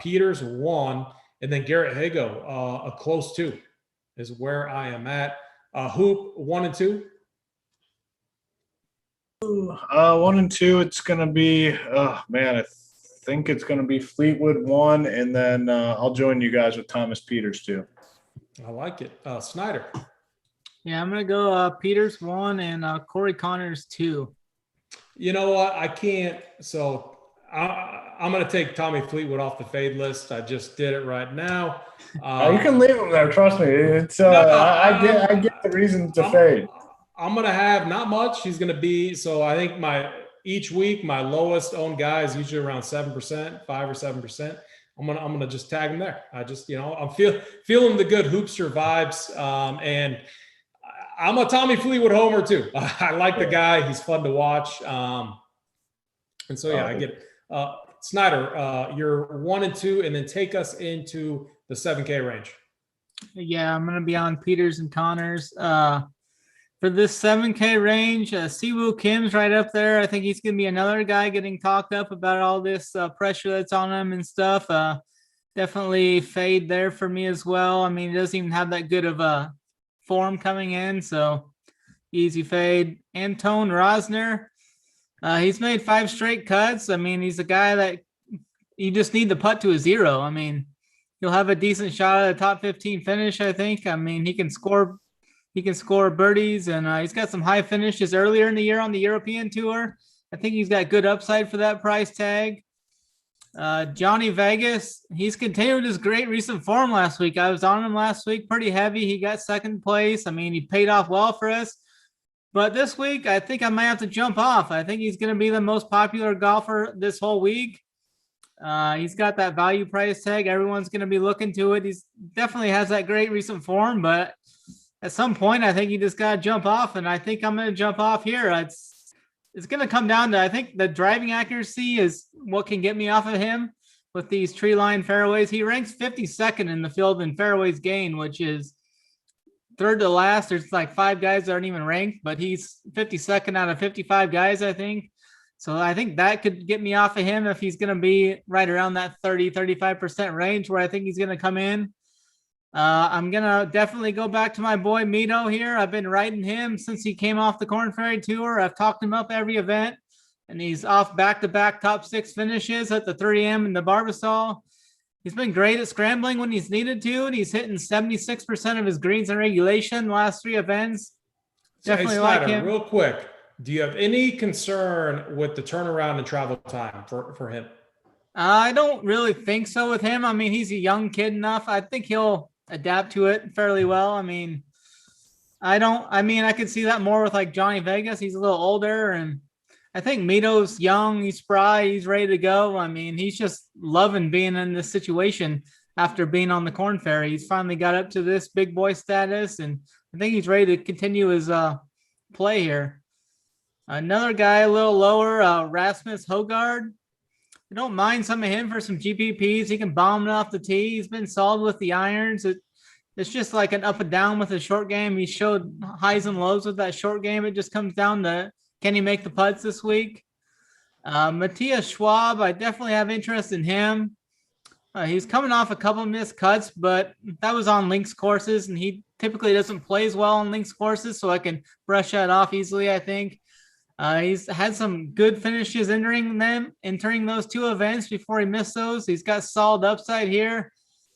A: Peters 1, and then Garrett Higo, a close 2 is where I am at. Hoop 1 and 2.
B: 1 and 2, it's going to be, I think it's going to be Fleetwood 1, and then I'll join you guys with Thomas Peters 2.
A: I like it. Snyder.
C: Yeah, I'm going to go Peters 1 and Corey Connors 2.
A: You know what? I can't. So I'm going to take Tommy Fleetwood off the fade list. I just did it right now.
B: You can leave him there. Trust me. It's I get the reason to fade.
A: I'm going to have not much. He's going to be, so I think each week, my lowest owned guy is usually around 7%, 5 or 7%. I'm gonna just tag him there. I just, I'm feeling the good hoopster vibes. And I'm a Tommy Fleetwood homer too. I like the guy. He's fun to watch. And so, I get it. Snyder, you're 1 and 2, and then take us into the 7K range.
C: Yeah, I'm gonna be on Peters and Connors. For this 7K range, Siwoo Kim's right up there. I think he's gonna be another guy getting talked up about all this pressure that's on him and stuff. Definitely fade there for me as well. I mean, he doesn't even have that good of a form coming in, so easy fade. Antone Rosner, he's made 5 straight cuts. I mean, he's a guy that you just need the putt to a 0. I mean, he'll have a decent shot at a top 15 finish, I think. I mean, he can score birdies, and he's got some high finishes earlier in the year on the European Tour. I think he's got good upside for that price tag. Johnny Vegas, he's continued his great recent form last week. I was on him last week pretty heavy. He got 2nd place. I mean, he paid off well for us. But this week, I think I might have to jump off. I think he's going to be the most popular golfer this whole week. He's got that value price tag. Everyone's going to be looking to it. He's definitely has that great recent form, but at some point, I think you just got to jump off, and I think I'm going to jump off here. It's going to come down to, I think the driving accuracy is what can get me off of him with these tree line fairways. He ranks 52nd in the field in fairways gain, which is 3rd to last. There's like 5 guys that aren't even ranked, but he's 52nd out of 55 guys, I think. So I think that could get me off of him if he's going to be right around that 35% range where I think he's going to come in. I'm going to definitely go back to my boy Mito here. I've been riding him since he came off the Korn Ferry Tour. I've talked him up every event, and he's off back-to-back top 6 finishes at the 3M and the Barbasol. He's been great at scrambling when he's needed to, and he's hitting 76% of his greens in regulation the last 3 events. Definitely like him.
A: Real quick, do you have any concern with the turnaround and travel time for him?
C: I don't really think so with him. I mean, he's a young kid enough. I think he'll adapt to it fairly well. I mean, I could see that more with like Johnny Vegas. He's a little older, and I think Mito's young, he's spry, he's ready to go. I mean, he's just loving being in this situation after being on the Korn Ferry. He's finally got up to this big boy status, and I think he's ready to continue his play here. Another guy a little lower, Rasmus Højgaard. I don't mind some of him for some GPPs. He can bomb it off the tee. He's been solid with the irons. It's just like an up and down with the short game. He showed highs and lows with that short game. It just comes down to, can he make the putts this week? Matia Schwab, I definitely have interest in him. He's coming off a couple missed cuts, but that was on links courses, and he typically doesn't play as well on links courses, so I can brush that off easily, I think. He's had some good finishes entering those 2 events before he missed those. He's got solid upside here.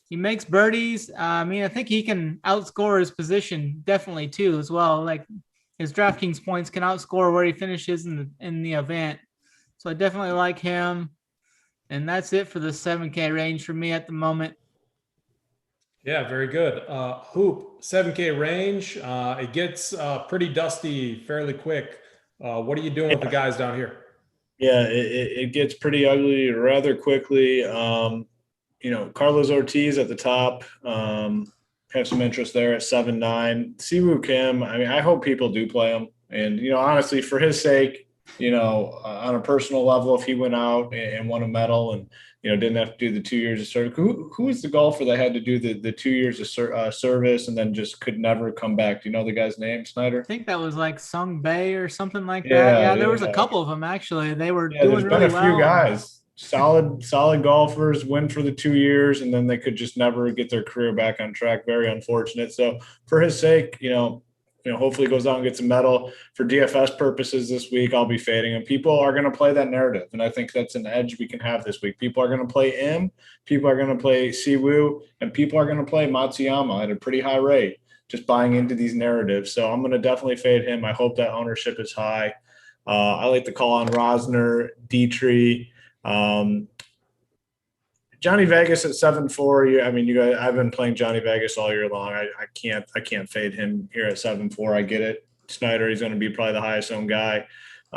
C: He makes birdies. I mean, I think he can outscore his position definitely too as well. Like his DraftKings points can outscore where he finishes in the event. So I definitely like him. And that's it for the 7K range for me at the moment.
A: Yeah, very good. Hoop, 7K range. It gets pretty dusty fairly quick. What are you doing with the guys down here?
B: Yeah, it gets pretty ugly rather quickly. Carlos Ortiz at the top. Have some interest there at 7-9. Siwoo Kim, I mean, I hope people do play him. And, honestly, for his sake, on a personal level, if he went out and won a medal and, didn't have to do the 2 years of service. Who is the golfer that had to do the 2 years of service and then just could never come back? Do you know the guy's name, Snyder?
C: I think that was like Sung Bae or something like that. Yeah, there was a couple of them actually. They were doing really well.
B: There's been a few guys, solid golfers, win for the 2 years, and then they could just never get their career back on track. Very unfortunate. So for his sake, hopefully goes out and gets a medal. For DFS purposes this week, I'll be fading him. People are going to play that narrative, and I think that's an edge we can have this week. People are going to play him, people are going to play Siwoo, and people are going to play Matsuyama at a pretty high rate, just buying into these narratives. So I'm going to definitely fade him. I hope that ownership is high. I like to call on Rosner, Dietrich, Johnny Vegas at 7-4. I mean, you guys, I've been playing Johnny Vegas all year long. I can't fade him here at 7-4. I get it. Snyder, he's going to be probably the highest owned guy.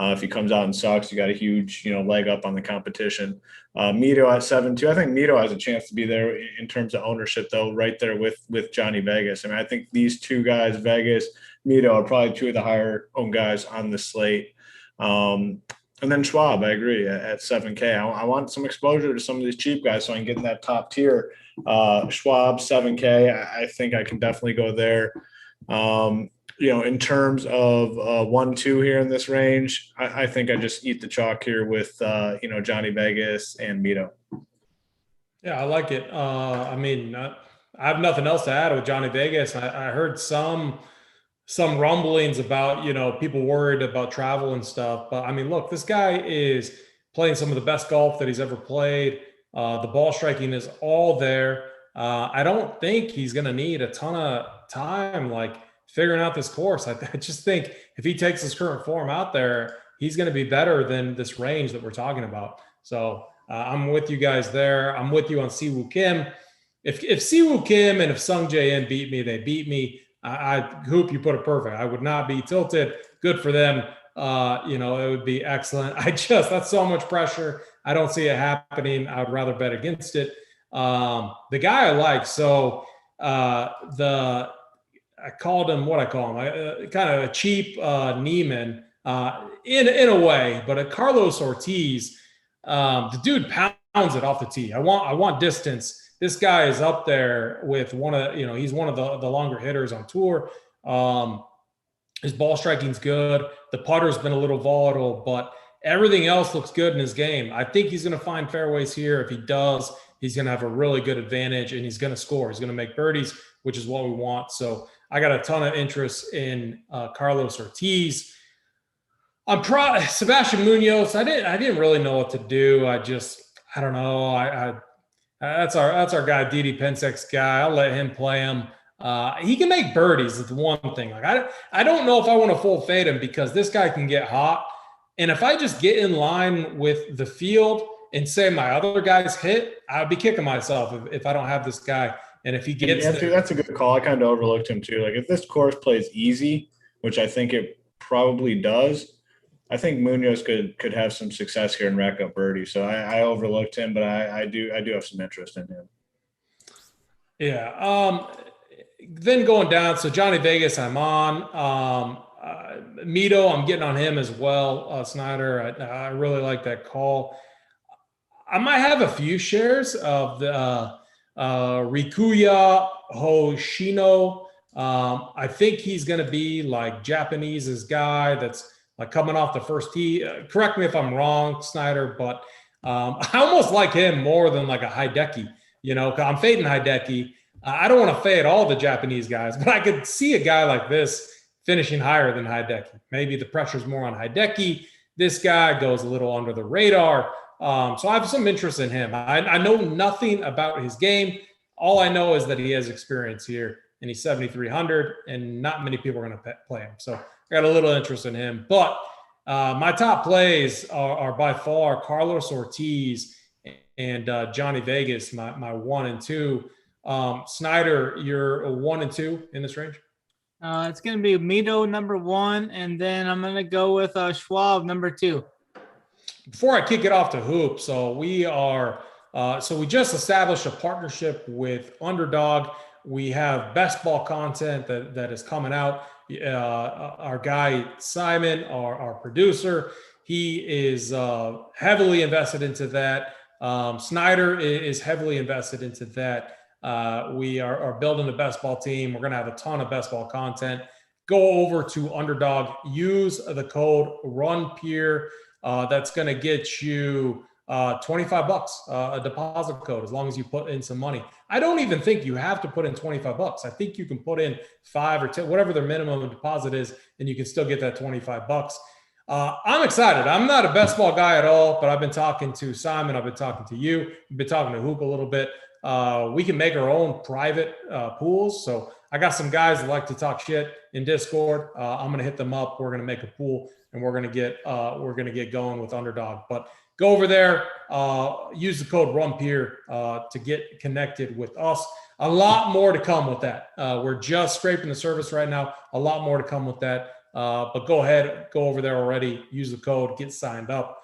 B: If he comes out and sucks, you got a huge, leg up on the competition. Mito at 7-2. I think Mito has a chance to be there in terms of ownership, though, right there with Johnny Vegas. I mean, I think these two guys, Vegas, Mito, are probably two of the higher owned guys on the slate. And then Schwab, I agree, at 7K. I want some exposure to some of these cheap guys so I can get in that top tier. Schwab, 7K. I think I can definitely go there. In terms of 1-2 here in this range, I think I just eat the chalk here with, Johnny Vegas and Mito.
A: Yeah, I like it. I have nothing else to add with Johnny Vegas. I heard some rumblings about, people worried about travel and stuff. But I mean, look, this guy is playing some of the best golf that he's ever played. The ball striking is all there. I don't think he's going to need a ton of time, like figuring out this course. I just think if he takes his current form out there, he's going to be better than this range that we're talking about. So I'm with you guys there. I'm with you on Siwoo Kim. If Siwoo Kim and if Sung Jae In beat me, they beat me. I hope you put it perfect. I would not be tilted. Good for them. It would be excellent. That's so much pressure. I don't see it happening. I would rather bet against it. The guy I like, I called him what I call him, kind of a cheap Neiman in a way, but a Carlos Ortiz, the dude pounds it off the tee. I want distance. This guy is up there with he's one of the longer hitters on tour. His ball striking's good. The putter's been a little volatile, but everything else looks good in his game. I think he's going to find fairways here. If he does, he's going to have a really good advantage and he's going to score. He's going to make birdies, which is what we want. So I got a ton of interest in Carlos Ortiz. I'm proud. Sebastian Munoz, I didn't really know what to do. I don't know. That's our guy, Didi Pensek's guy. I'll let him play him. He can make birdies is the one thing. Like I don't know if I want to full fade him because this guy can get hot. And if I just get in line with the field and say my other guys hit, I'd be kicking myself if I don't have this guy. And if he gets there,
B: that's a good call. I kind of overlooked him too. Like if this course plays easy, which I think it probably does, I think Munoz could have some success here and rack up birdie. So I overlooked him, but I do have some interest in him.
A: Yeah. Then going down, so Johnny Vegas, I'm on. Mito, I'm getting on him as well. Snyder, I really like that call. I might have a few shares of the Rikuya Hoshino. I think he's going to be like Japanese's guy that's like coming off the first tee. Correct me if I'm wrong, Snyder, but I almost like him more than like a Hideki. I'm fading Hideki. I don't want to fade all the Japanese guys, but I could see a guy like this finishing higher than Hideki. Maybe the pressure's more on Hideki. This guy goes a little under the radar. So I have some interest in him. I know nothing about his game. All I know is that he has experience here, and he's 7,300, and not many people are going to play him. So I got a little interest in him. But my top plays are by far Carlos Ortiz and Johnny Vegas, my 1 and 2. Snyder, you're a 1 and 2 in this range?
C: It's going to be Mito number 1, and then I'm going to go with Schwab number 2.
A: Before I kick it off to Hoop, so we just established a partnership with Underdog. We have best ball content that is coming out. Our guy Simon, our producer, he is heavily invested into that. Snyder is heavily invested into that. We are building a best ball team. We're going to have a ton of best ball content. Go over to Underdog, use the code RUNPEER. That's going to get you $25, a deposit code, as long as you put in some money. I don't even think you have to put in $25. I think you can put in 5 or 10, whatever their minimum deposit is, and you can still get that $25. I'm excited. I'm not a best ball guy at all, but I've been talking to Simon. I've been talking to you. I've been talking to Hoop a little bit. We can make our own private pools. So I got some guys that like to talk shit in Discord. I'm going to hit them up. We're going to make a pool, and we're going to get going with Underdog. But go over there, use the code RUNPEER to get connected with us. A lot more to come with that. We're just scraping the surface right now. A lot more to come with that. But go ahead, go over there already, use the code, get signed up.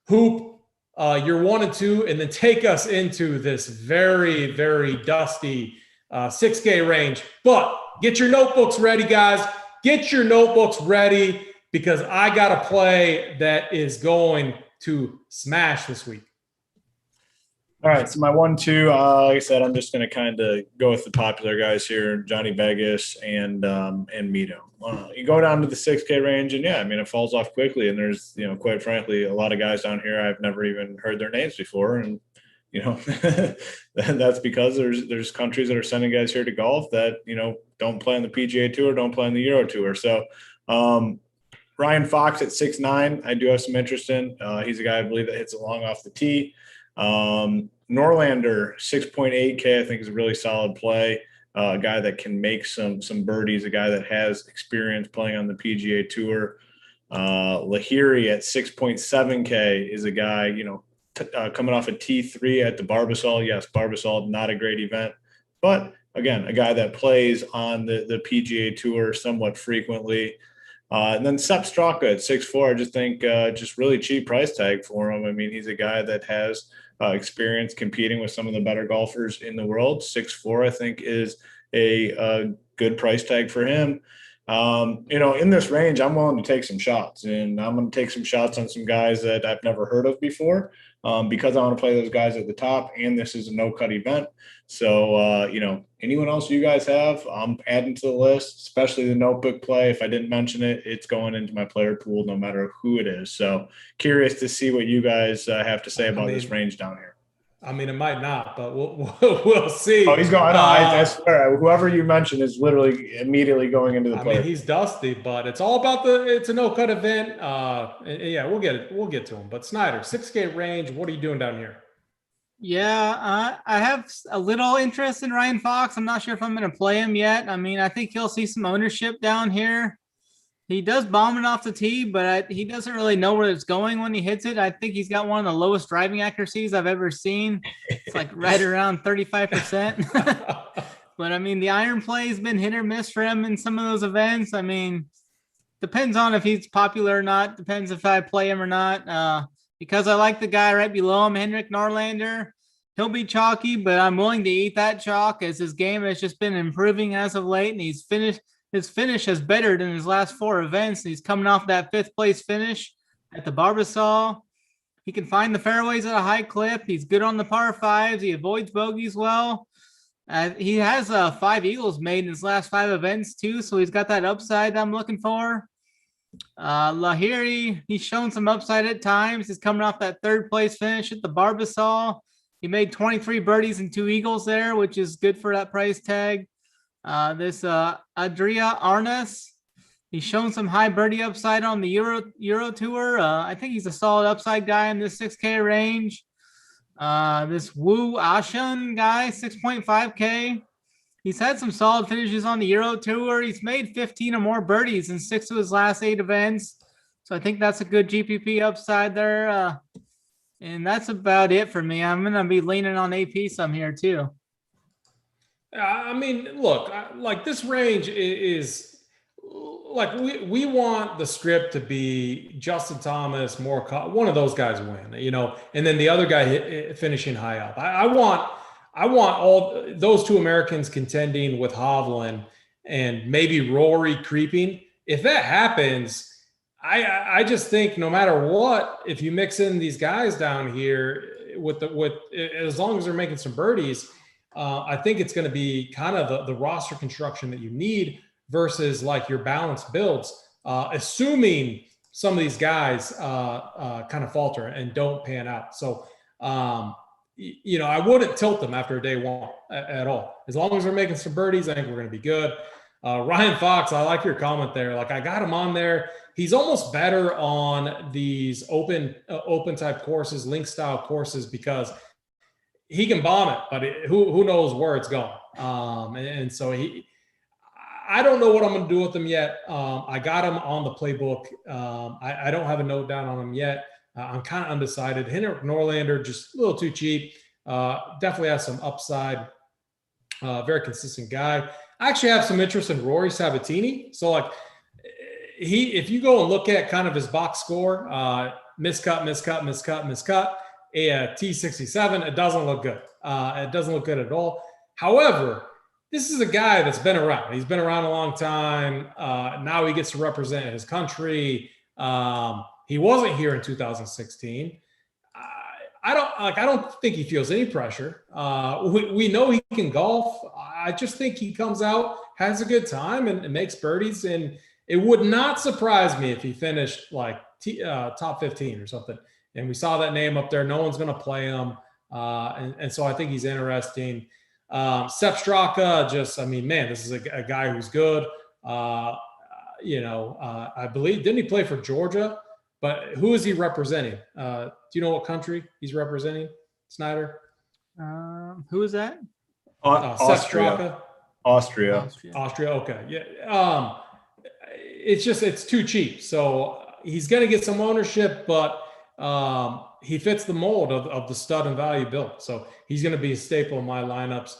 A: Hoop, you're 1-2, and then take us into this very, very dusty 6K range. But get your notebooks ready, guys. Get your notebooks ready because I got a play that is going to smash this week.
B: All right, so my 1-2, like I said, I'm just going to kind of go with the popular guys here, Johnny Baggish and Mito. You go down to the 6K range, and yeah, I mean, it falls off quickly. And there's, quite frankly, a lot of guys down here I've never even heard their names before, and that's because there's countries that are sending guys here to golf that don't play on the PGA Tour, don't play on the Euro Tour. So Ryan Fox at 6'9", I do have some interest in. He's a guy I believe that hits it long off the tee. Norlander 6.8K I think is a really solid play. A guy that can make some birdies, a guy that has experience playing on the PGA Tour. Lahiri at 6.7K is a guy, coming off a T3 at the Barbasol. Yes, Barbasol, not a great event, but again, a guy that plays on the PGA Tour somewhat frequently. And then Sepp Straka at 6'4", I just think just really cheap price tag for him. I mean, he's a guy that has experience competing with some of the better golfers in the world. 6'4", I think, is a good price tag for him. In this range, I'm willing to take some shots, and I'm going to take some shots on some guys that I've never heard of before because I want to play those guys at the top, and this is a no-cut event. So, anyone else you guys have, I'm adding to the list, especially the notebook play. If I didn't mention it, it's going into my player pool no matter who it is. So curious to see what you guys have to say about this range down here.
A: I mean, it might not, but we'll see.
B: Oh, he's going. I swear, whoever you mentioned is literally immediately going into the player.
A: I mean, he's dusty, but it's all about it's a no-cut event. Yeah, we'll get to him. But Snyder, 6K range, what are you doing down here?
C: Yeah, I have a little interest in Ryan Fox. I'm not sure if I'm going to play him yet. I mean, I think he'll see some ownership down here. He does bomb it off the tee, but he doesn't really know where it's going when he hits it. I think he's got one of the lowest driving accuracies I've ever seen. It's like right around 35%. But I mean, the iron play has been hit or miss for him in some of those events. I mean, depends on if he's popular or not. Depends if I play him or not. Because I like the guy right below him, Henrik Norlander. He'll be chalky, but I'm willing to eat that chalk as his game has just been improving as of late, and his finish has bettered in his last 4 events. And he's coming off that 5th place finish at the Barbasol. He can find the fairways at a high clip. He's good on the par 5s. He avoids bogeys well. He has 5 eagles made in his last 5 events too, so he's got that upside I'm looking for. Lahiri, he's shown some upside at times. He's coming off that 3rd place finish at the Barbasol. He made 23 birdies and 2 eagles there, which is good for that price tag. This Adria Arnes, he's shown some high birdie upside on the Euro Tour. I think he's a solid upside guy in this 6K range. This Wu Ashan guy, 6.5K. He's had some solid finishes on the Euro Tour. He's made 15 or more birdies in 6 of his last 8 events. So I think that's a good GPP upside there. And that's about it for me. I'm going to be leaning on AP some here too.
A: I mean, look, like this range is like we want the strip to be Justin Thomas, one of those guys win, and then the other guy finishing high up. I want all those 2 Americans contending with Hovland and maybe Rory creeping. If that happens, I just think no matter what, if you mix in these guys down here with as long as they're making some birdies, I think it's going to be kind of the roster construction that you need versus like your balanced builds, assuming some of these guys kind of falter and don't pan out. So, I wouldn't tilt them after day 1 at all. As long as they're making some birdies, I think we're going to be good. Ryan Fox, I like your comment there. Like I got him on there. He's almost better on these open type courses, link style courses, because he can bomb it, but who knows where it's going. And so I don't know what I'm going to do with him yet. I got him on the playbook. I don't have a note down on him yet. I'm kind of undecided. Henrik Norlander, just a little too cheap. Definitely has some upside. Very consistent guy. I actually have some interest in Rory Sabatini. So like, if you go and look at kind of his box score, miscut, a T67, it doesn't look good. It doesn't look good at all. However, this is a guy that's been around. He's been around a long time. Now he gets to represent his country. He wasn't here in 2016. I don't think he feels any pressure. We know he can golf. I just think he comes out, has a good time, and makes birdies. And it would not surprise me if he finished like top 15 or something. And we saw that name up there. No one's going to play him. And so I think he's interesting. Sepp Straka, this is a guy who's good. I believe, didn't he play for Georgia? But who is he representing? Do you know what country he's representing, Snyder?
C: Who is that?
B: Austria. Austria.
A: Okay. Yeah. It's too cheap. So he's going to get some ownership, but he fits the mold of the stud and value build. So he's going to be a staple in my lineups.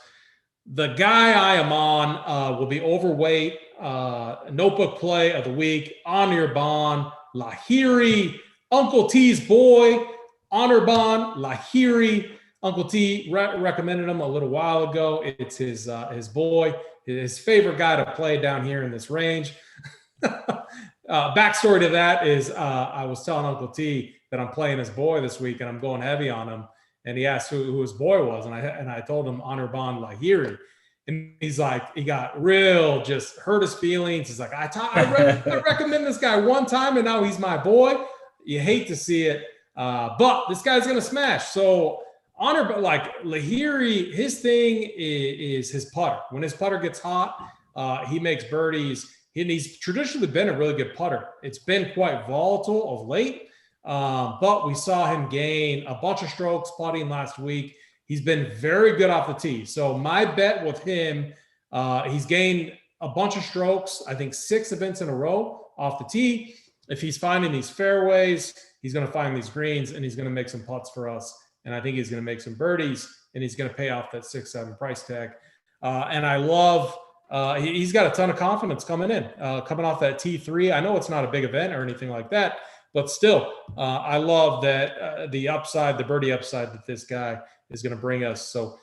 A: The guy I am on will be overweight. Notebook play of the week, Anirban Lahiri, Uncle T's boy, Anirban Lahiri. Uncle T recommended him a little while ago. It's his boy, his favorite guy to play down here in this range. Backstory to that is I was telling Uncle T that I'm playing his boy this week and I'm going heavy on him. And he asked who his boy was. And I told him Anirban Lahiri. And he's like, he got real, just hurt his feelings. He's like, I recommend this guy one time and now he's my boy. You hate to see it. But this guy's going to smash. So Lahiri, his thing is his putter. When his putter gets hot, he makes birdies. He's traditionally been a really good putter. It's been quite volatile of late. But we saw him gain a bunch of strokes putting last week. He's been very good off the tee. So my bet with him, he's gained a bunch of strokes, I think 6 events in a row off the tee. If he's finding these fairways, he's going to find these greens and he's going to make some putts for us. And I think he's going to make some birdies and he's going to pay off that 6-7 price tag. And I love, he's got a ton of confidence coming in, coming off that T3. I know it's not a big event or anything like that, but still, I love that the upside, the birdie upside that this guy is going to bring us. So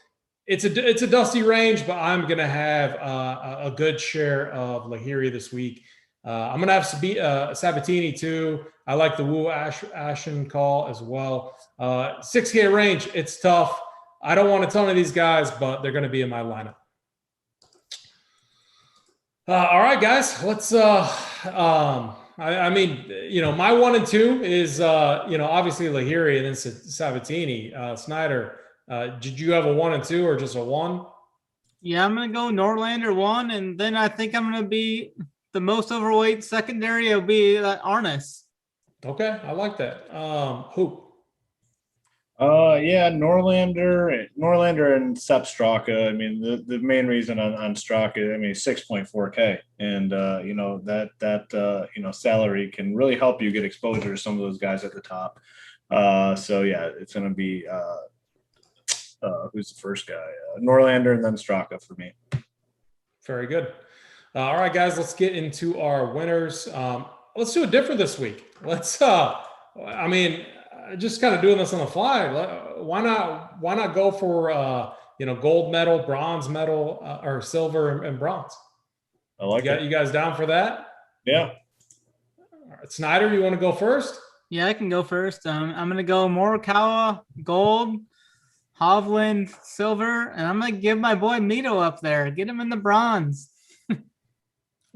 A: it's a dusty range, but I'm going to have a good share of Lahiri this week. I'm going to have Sabatini too. I like the Wu Ashen call as well. 6K range, it's tough. I don't want a ton of these guys, but they're going to be in my lineup. All right, guys, let's my 1 and 2 is, obviously Lahiri and then Sabatini. Snyder, did you have a 1 and 2 or just a 1?
C: Yeah, I'm going to go Norlander 1, and then I think I'm going to be the most overweight secondary. It'll be Arnis.
A: Okay, I like that. Hoop.
B: Norlander and Sepp Straka. I mean, the main reason on Straka, 6.4K, and that salary can really help you get exposure to some of those guys at the top. It's going to be who's the first guy? Norlander and then Straka for me.
A: Very good. All right, guys, let's get into our winners. Let's do it different this week. Let's just kind of doing this on the fly. Why not go for gold medal, bronze medal, or silver and bronze?
B: I like it.
A: You guys down for that?
B: Yeah.
A: All right, Snyder, you want to go first?
C: Yeah, I can go first. I'm going to go Morikawa gold, Hovland silver, and I'm going to give my boy Mito up there. Get him in the bronze.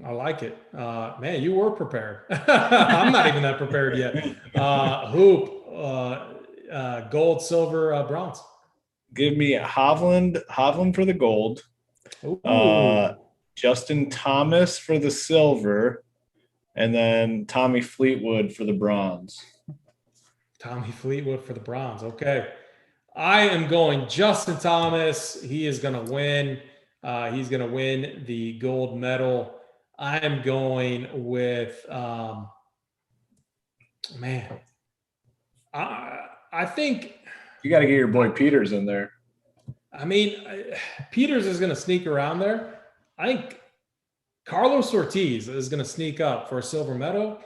A: I like it. Man, you were prepared. I'm not even that prepared yet. Hoop, gold, silver, bronze.
B: Give me Hovland for the gold. Justin Thomas for the silver, and then Tommy Fleetwood for the bronze.
A: Tommy Fleetwood for the bronze. Okay. I am going Justin Thomas. He is going to win. He's going to win the gold medal. I am going with, I think
B: you got to get your boy Peters in there.
A: Peters is going to sneak around there. I think Carlos Ortiz is going to sneak up for a silver medal,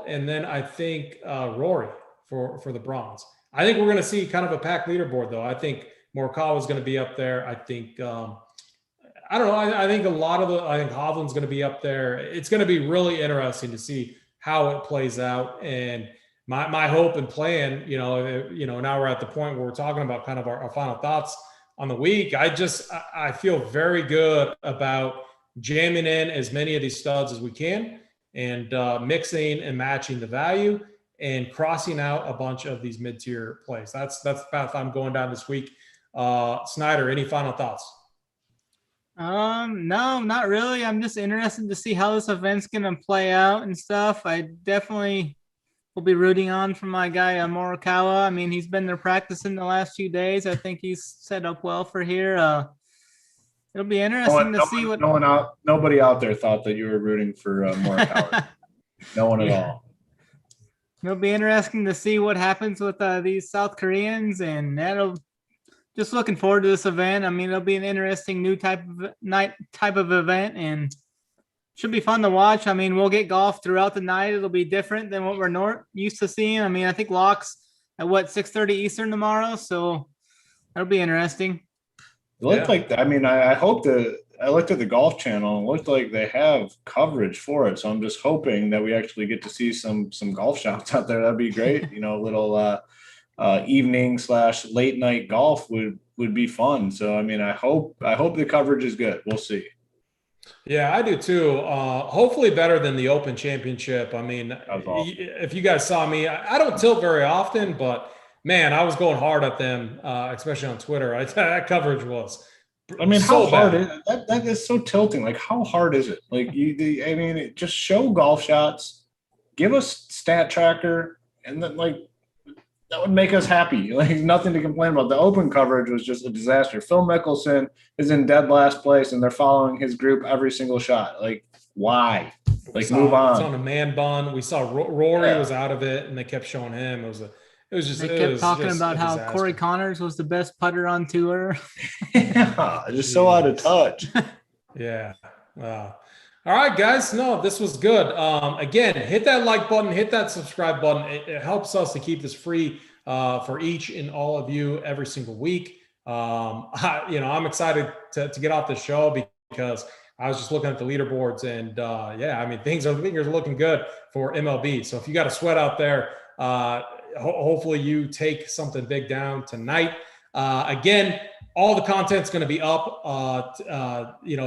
A: and then I think Rory for the bronze. I think we're going to see kind of a packed leaderboard, though. I think Morikawa is going to be up there. I think I don't know. I think I think Hovland's going to be up there. It's going to be really interesting to see how it plays out. And my hope and plan, now we're at the point where we're talking about kind of our final thoughts on the week. I feel very good about jamming in as many of these studs as we can and mixing and matching the value and crossing out a bunch of these mid-tier plays. That's the path I'm going down this week. Snyder, any final thoughts?
C: No, not really. I'm just interested to see how this event's gonna play out and stuff. I definitely will be rooting on for my guy Morikawa. I mean, he's been there practicing the last few days. I think he's set up well for here. It'll be interesting to see what.
B: Nobody out there thought that you were rooting for Morikawa. No one at all.
C: It'll be interesting to see what happens with these South Koreans, and just looking forward to this event. I mean, it'll be an interesting new type of event, and should be fun to watch. I mean, we'll get golf throughout the night. It'll be different than what we're used to seeing. I mean, I think locks at 6:30 Eastern tomorrow, so that'll be interesting.
B: It looked like that. I mean, I looked at the Golf Channel and it looked like they have coverage for it. So I'm just hoping that we actually get to see some golf shots out there. That'd be great. Little evening / late night golf would be fun. So I mean, I hope the coverage is good. We'll see.
A: Yeah, I do too. Hopefully better than the Open Championship. I mean, if you guys saw me, I don't tilt very often, but man, I was going hard at them, especially on Twitter. That coverage was.
B: I mean,
A: so
B: how hard
A: bad.
B: is it? That is so tilting. Like, how hard is it? Like, just show golf shots, give us stat tracker, and then that would make us happy. Like, nothing to complain about. The Open coverage was just a disaster. Phil Mickelson is in dead last place, and they're following his group every single shot. Like, why? Move on.
A: It's on a man bun. We saw Rory was out of it, and they kept showing him. They kept talking
C: about how Corey Connors was the best putter on tour.
B: Yeah, just so out of touch.
A: Yeah. Wow. All right, guys. No, this was good. Again, hit that like button, hit that subscribe button. It helps us to keep this free for each and all of you every single week. I'm excited to get off the show because I was just looking at the leaderboards and I mean, things are looking good for MLB. So if you got a sweat out there, hopefully you take something big down tonight. Again, all the content's going to be up,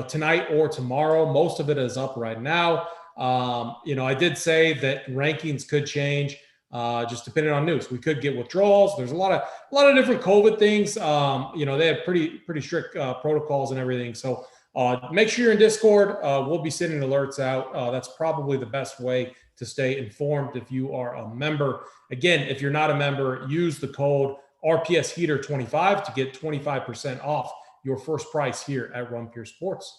A: tonight or tomorrow. Most of it is up right now. I did say that rankings could change, just depending on news. We could get withdrawals. There's a lot of different COVID things. They have pretty strict protocols and everything. So make sure you're in Discord. We'll be sending alerts out. That's probably the best way to stay informed if you are a member. Again, if you're not a member, use the code RPS Heater 25 to get 25% off your first price here at Run Pure Sports.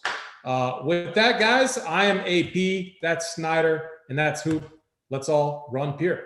A: With that, guys, I am AP, that's Snyder, and that's Hoop. Let's all run pure.